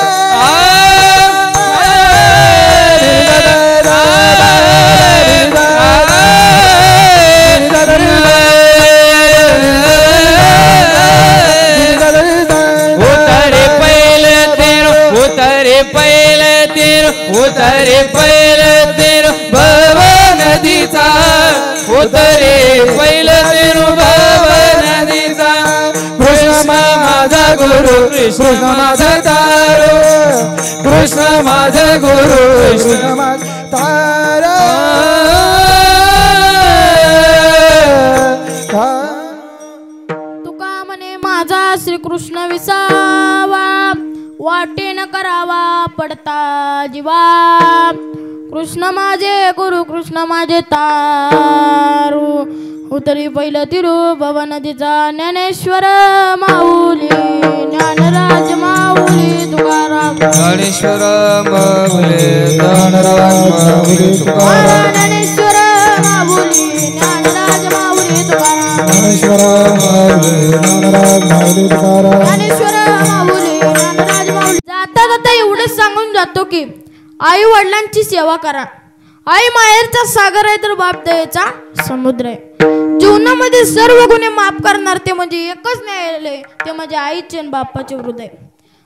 उतरे पहिले तेरो भव नदीचा उतरे पहिले तेरो भव नदीचा कृष्ण माझा गुरु कृष्ण माझा तारो कृष्ण माझा गुरु कृष्ण माझा तारो तुका म्हणे माझा श्रीकृष्ण विसावा वाटेन करावा पडता जीवा कृष्ण माझे गुरु कृष्ण माझे तारू उतरी पहिलं तिरू भव नदीचा ज्ञानेश्वर माऊली ज्ञानराज माऊली तुकाराम ज्ञानेश्वर माऊली ज्ञानराज माऊली तुकाराम ज्ञानेश्वर माऊली ज्ञानराज माऊली तुकाराम ज्ञानेश्वर माऊली ज्ञानराज माऊली तुकाराम ज्ञानेश्वर माऊली ज्ञानराज माऊली जाता जाता एवढंच सांगून जातो की आई वडिलांची सेवा करा. आई माहेरचा सागर आहे तर बाप दयेचा समुद्र आहे. जीवनामध्ये सर्व गुन्हे माफ करणार ते म्हणजे एकच न्यायालय ते म्हणजे आईचे आणि बापाचे हृदय.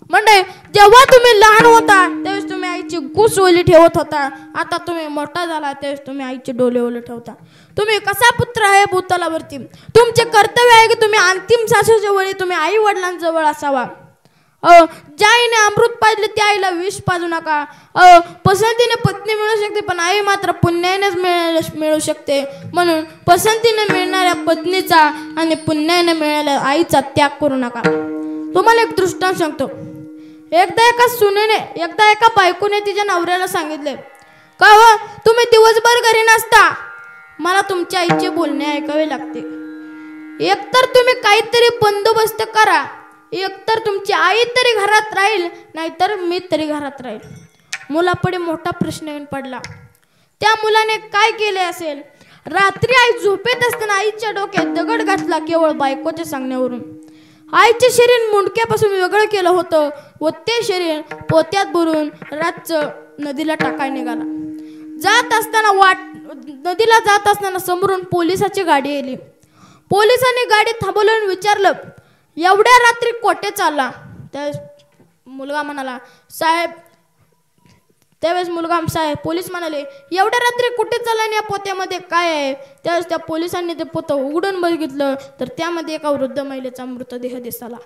म्हणजे जेव्हा तुम्ही लहान होता त्यावेळेस तुम्ही आईची कुस ओली ठेवत होता. आता तुम्ही मोठा झाला त्यावेळेस तुम्ही आईचे डोले ओले ठेवता. तुम्ही कसा पुत्र आहे भूतलावरती तुमचे कर्तव्य आहे की तुम्ही अंतिम श्वासाच्या वेळी तुम्ही आई वडिलांजवळ असावा. ज्या आईने अमृत पाजले त्या आईला विष पाजू नका. पसंतीने पत्नी मिळू शकते पण आई मात्र पुण्यानेच मिळू शकते. म्हणून पसंतीने मिळणाऱ्या पत्नीचा आणि पुण्याने मिळालेल्या आईचा त्याग करू नका. तुम्हाला एक दृष्टांत सांगतो. एकदा एका बायकोने तिच्या नवऱ्याला सांगितले का हो तुम्ही दिवसभर घरी नसता मला तुमच्या आईचे बोलणे ऐकावे लागते. एकतर तुम्ही काहीतरी बंदोबस्त करा. एकतर तुमची आई तरी घरात राहील नाहीतर मी तरी घरात राहील. मुलापुढे मोठा प्रश्न येऊन पडला. त्या मुलाने काय केले असेल. रात्री आई झोपेत असताना आईच्या डोक्यात दगड घातला केवळ बायकोच्या सांगण्यावरून. आईचे शरीर मुंडक्यापासून वेगळं केलं होतं व ते शरीर पोत्यात भरून रातचं नदीला टाकाय निघाला. नदीला जात असताना समोरून पोलिसाची गाडी आली. पोलिसांनी गाडी थांबवून विचारलं एवढ्या रात्री कोठे चालला. त्यावेळेस मुलगा म्हणाला साहेब. पोलीस म्हणाले एवढ्या रात्री कुठे चालला आणि या पोत्यामध्ये काय आहे. त्यावेळेस त्या पोलिसांनी ते पोतं उघडून बघितलं तर त्यामध्ये एका वृद्ध महिलेचा मृतदेह दिसला.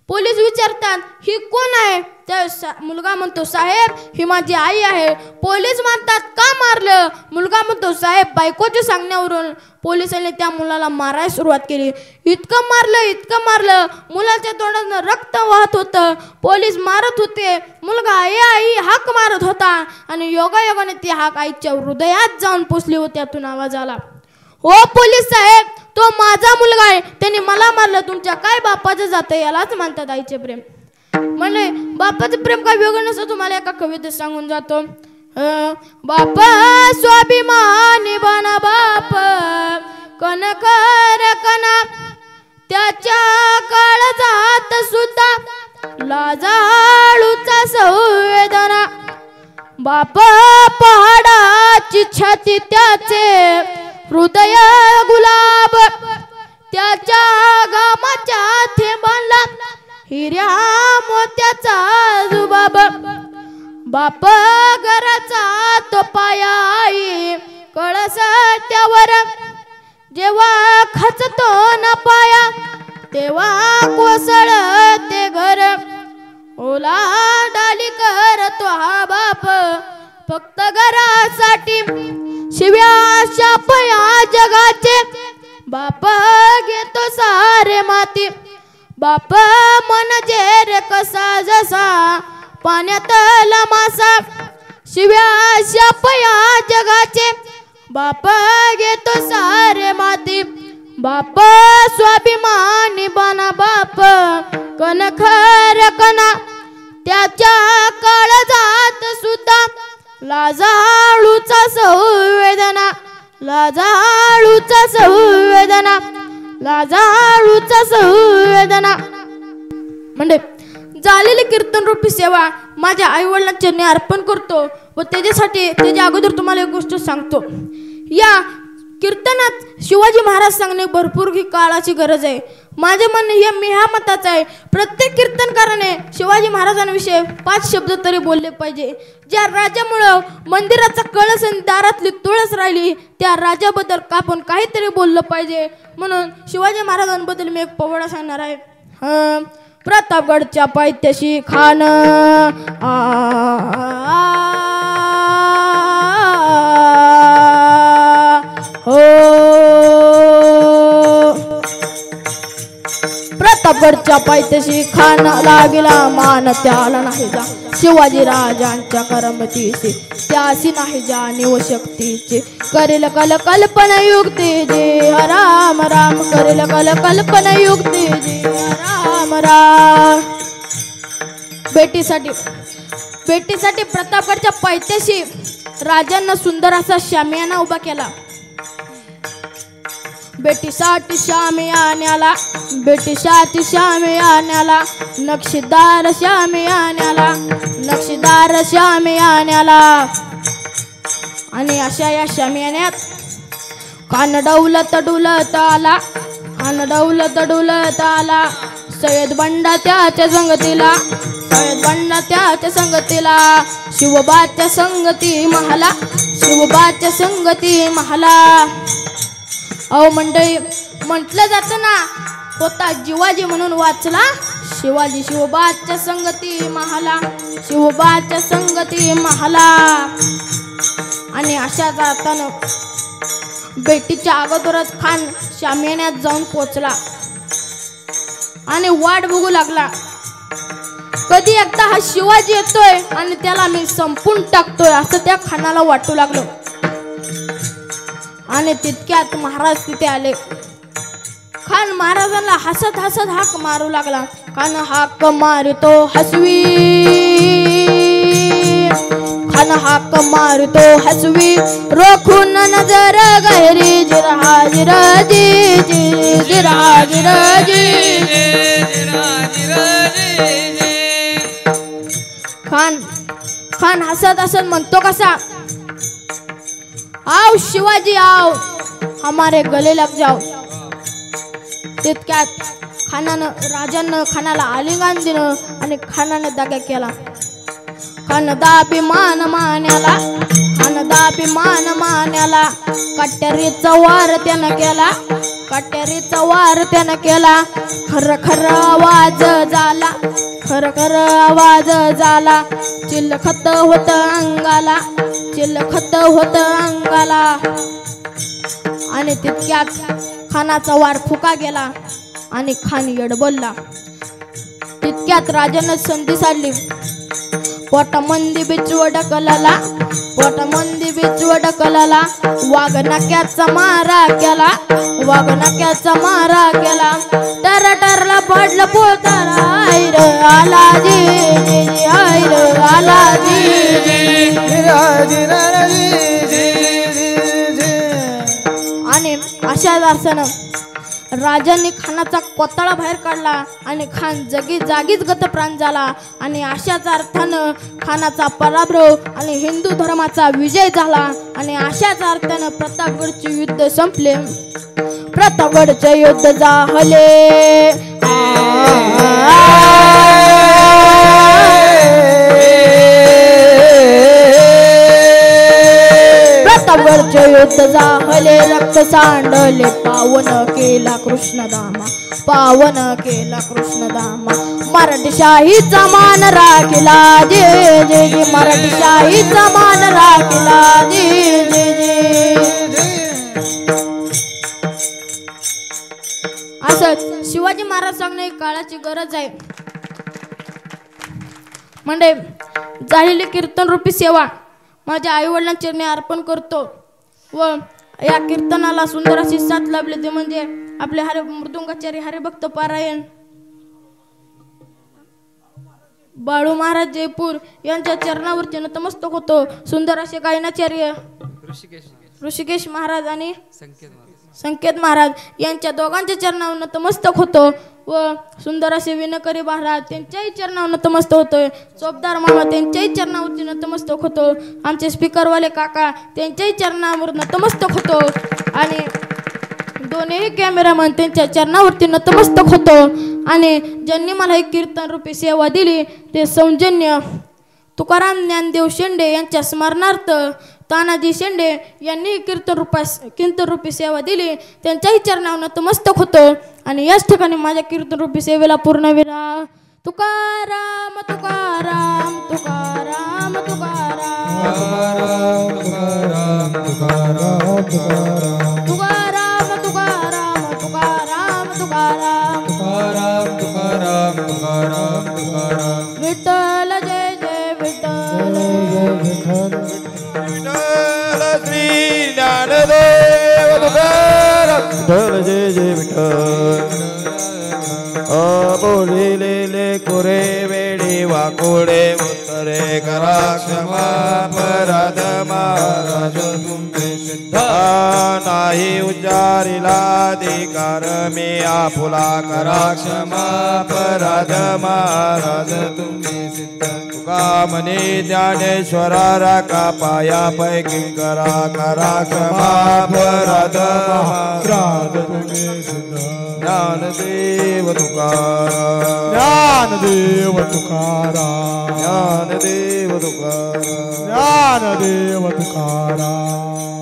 पोलीस विचारतात ही कोण आहे. त्यावेळेस मुलगा म्हणतो साहेब ही माझी आई आहे. पोलीस म्हणतात का मारलं. मुलगा म्हणतो साहेब बायकोच्या सांगण्यावरून पोलिसांनी त्या मुलाला मारायला सुरुवात केली. इतकं मारलं मुलाच्या तोंडातून रक्त वाहत होतं. पोलीस मारत होते. मुलगा आई हाक मारत होता आणि योगायोगाने ती हाक आईच्या हृदयात जाऊन पोचली व त्यातून आवाज आला हो पोलीस साहेब तो माझा मुलगा आहे. त्यांनी मला मारलं. तुमच्या काय बापाचं जातं यालाच म्हणतात आईचे प्रेम. म्हणजे बापाचं प्रेम काय वेगळं नसतं. तुम्हाला एका कवितेत सांगून जातो. बाप स्वाभिमानी बना बाप कणकर कणा त्याच्या काळजात सुद्धा लाजाळूचा संवेदना. बाप पहाडाची छाती त्याचे हृदय गुलाब त्याच्या घामाच्या थेंबाला हिऱ्या मोत्याचा जुबाब. बाप घराचा तो पायाई कळस त्यावर जेव्हा खचतो न पाया तेव्हा कोसळ ते घर ओला डाली करतो हा बाप फक्त घरासाठी शिव्या शापया जगाचे बाप घेतो सारे माती बाप म्हणजे रे कसा जसा पाण्यातला मासा शिव्या शापया जगाचे बाप घेतो सारे माती बाप स्वाभिमानी बना बाप कणखर कणा त्याच्या काळजात सुद्धा लाजाळूचा संवेदना लाजाळूचा संवेदना लाजाळूचा संवेदना म्हणजे झालेली कीर्तन रूपी सेवा माझ्या आई वडिलांच्या चरणी अर्पण करतो व त्याच्या अगोदर तुम्हाला एक गोष्ट सांगतो. या कीर्तनात शिवाजी महाराज सांगणे भरपूर ही काळाची गरज आहे. माझे म्हणणे हे मी ह्या मताचं आहे. प्रत्येक कीर्तनकाराने शिवाजी महाराजांविषयी 5 शब्द तरी बोलले पाहिजे. ज्या राजामुळं मंदिराचा कळस आणि दारातली तुळस राहिली त्या राजाबद्दल आपण काहीतरी बोललं पाहिजे. म्हणून शिवाजी महाराजांबद्दल मी एक पोवाडा सांगणार आहे. प्रतापगडच्या पायथ्याशी खान हो प्रतापगडच्या पायथ्याशी खान लागला मान त्याला नाही जा शिवाजी राजांच्या करमतीची त्यासी नाही जाणीव शक्तीची करेल कल कल्पना युक्ती जे राम राम करेल कल कल्पना युक्ती जे राम राम. भेटीसाठी प्रतापगडच्या पायथ्याशी राजांना सुंदर असा शामियाना उभा केला. बेटीसाठी शामियान्याला बेटीसाठी शामियान्याला नक्षीदार शामियान्याला नक्षीदार शामियान्याला. आणि अशा या शामियान्यात कान डौलत डुलत आला कान डौलत डुलत आला सय्यद बंडा त्याच्या संगतीला सय्यद बंडा त्याच्या संगतीला शिवबाच्या संगती महाला शिवबाच्या संगती महाला. अहो मंडळी म्हटलं जातं ना होता जिवाजी म्हणून वाचला शिवाजी शिवबाच्या संगती महाला शिवबाच्या संगती महाला. आणि अशाच अर्थानं भेटीच्या अगोदरच खान शामियान्यात जाऊन पोचला आणि वाट बघू लागला कधी एकदा हा शिवाजी येतोय आणि त्याला मी संपून टाकतोय असं त्या खानाला वाटू लागलं. आणि तितक्यात महाराज तिथे आले. खान महाराजांना हसत हसत हाक मारू लागला. खान हाक मारतो हसवी खान हाक मारतो हसवी रोखून नजर गहरी जिराजी जिराजी खान हसत हसत म्हणतो कसा आओ शिवाजी आओ हमारे गले लग जाओ. तितक्यात राजानं खानाला आलिंगन दिलं आणि खानाने दागा केला. खान दाभिमान मान्याला खान दाभिमान मान्याला कट्यारीचा वार त्यानं केला कट्यारीचा वार त्यानं केला. खर खर आवाज झाला खर खर आवाज झाला चिलखत होत अंगाला चिलखत होत अंगाला. आणि तितक्यात खानाचा वार फुका गेला आणि खान येडबोलला. तितक्यात राजानं संधी साधली. पोटामंदी बिचव ढकलला पोटामंदी बिचव ढकलला वाघ नाक्याचा मारा केला वाघ नाक्याचा मारा केला. टर टरला पडलं पोतारा आईर आला जी आईर आला जी. आणि अशा दार्सनं राजांनी खानाचा कोताळा बाहेर काढला आणि खान जागीच गतप्राण झाला. आणि अशाच अर्थानं खानाचा पराभव आणि हिंदू धर्माचा विजय झाला. आणि अशाच अर्थानं प्रतापगडचे युद्ध संपले. प्रतापगडचे युद्ध झाले. जाहले रक्त सांडले पावन केला कृष्णधामा पावन केला कृष्णधामा मराठीशाहीचा मान राखिला जे जे जे मराठीशाहीचा मान राखिला जे जे जे असं शिवाजी महाराज सांगणे काळाची गरज आहे म्हणजे झालेली कीर्तन रूपी सेवा माझ्या आई वडिलांच्या चरणी अर्पण करतो व या कीर्तनाला सुंदर अशी साथ लाभली ते म्हणजे आपले मृदुंगाचार्य हरिभक्त पारायण बाळू महाराज जयपूर यांच्या चरणावरती नतमस्तक होतो सुंदर असे गायनाचार्य ऋषिकेश महाराज आणि संकेत महाराज यांच्या दोघांच्या चरणावर नतमस्तक होतो व सुंदर असे विनकरी महाराज त्यांच्याही चरणावर नतमस्तक होतोय चोपदार मामा त्यांच्याही चरणावरती नतमस्तक होतो आमचे स्पीकरवाले काका त्यांच्याही चरणावर नतमस्तक होतो आणि दोन्ही कॅमेरामन त्यांच्या चरणावरती नतमस्तक होतो आणि ज्यांनी मला एक कीर्तन रूपी सेवा दिली ते सौजन्य तुकाराम ज्ञानदेव शेंडे यांच्या स्मरणार्थ तानाजी शेंडे यांनी कीर्तन रूपी सेवा दिली त्यांच्याही चरणावर नतमस्तक होतो आणि याच ठिकाणी माझ्या कीर्तन रूपी सेवेला पूर्णविराम तुकाराम तुकाराम तुकाराम तुकाराम तुकाराम तुकाराम तुकाराम तुकाराम तुकाराम तुकाराम तुकाराम तुकाराम तुकाराम विठ्ठल जय जय विठ्ठल श्री ज्ञानदेव तुकाराम विठ्ठल जय जय विठ्ठल बोलिले कोरे वेडी वाकोडे उत्तरे करा क्षमा अपराध महाराज तुमचे सिद्ध नाही उच्चारिला अधिकार मी आपुला करा क्षमा अपराध महाराज तुमचे सिद्ध तुका म्हणे ज्ञानेश्वरा राखा पाया पैकी करा क्षमा अपराध महाराज तुमचे सिद्ध ज्ञानदेव तुकाराम ज्ञानदेव तुकाराम ज्ञानदेव तुकाराम ज्ञानदेव तुकाराम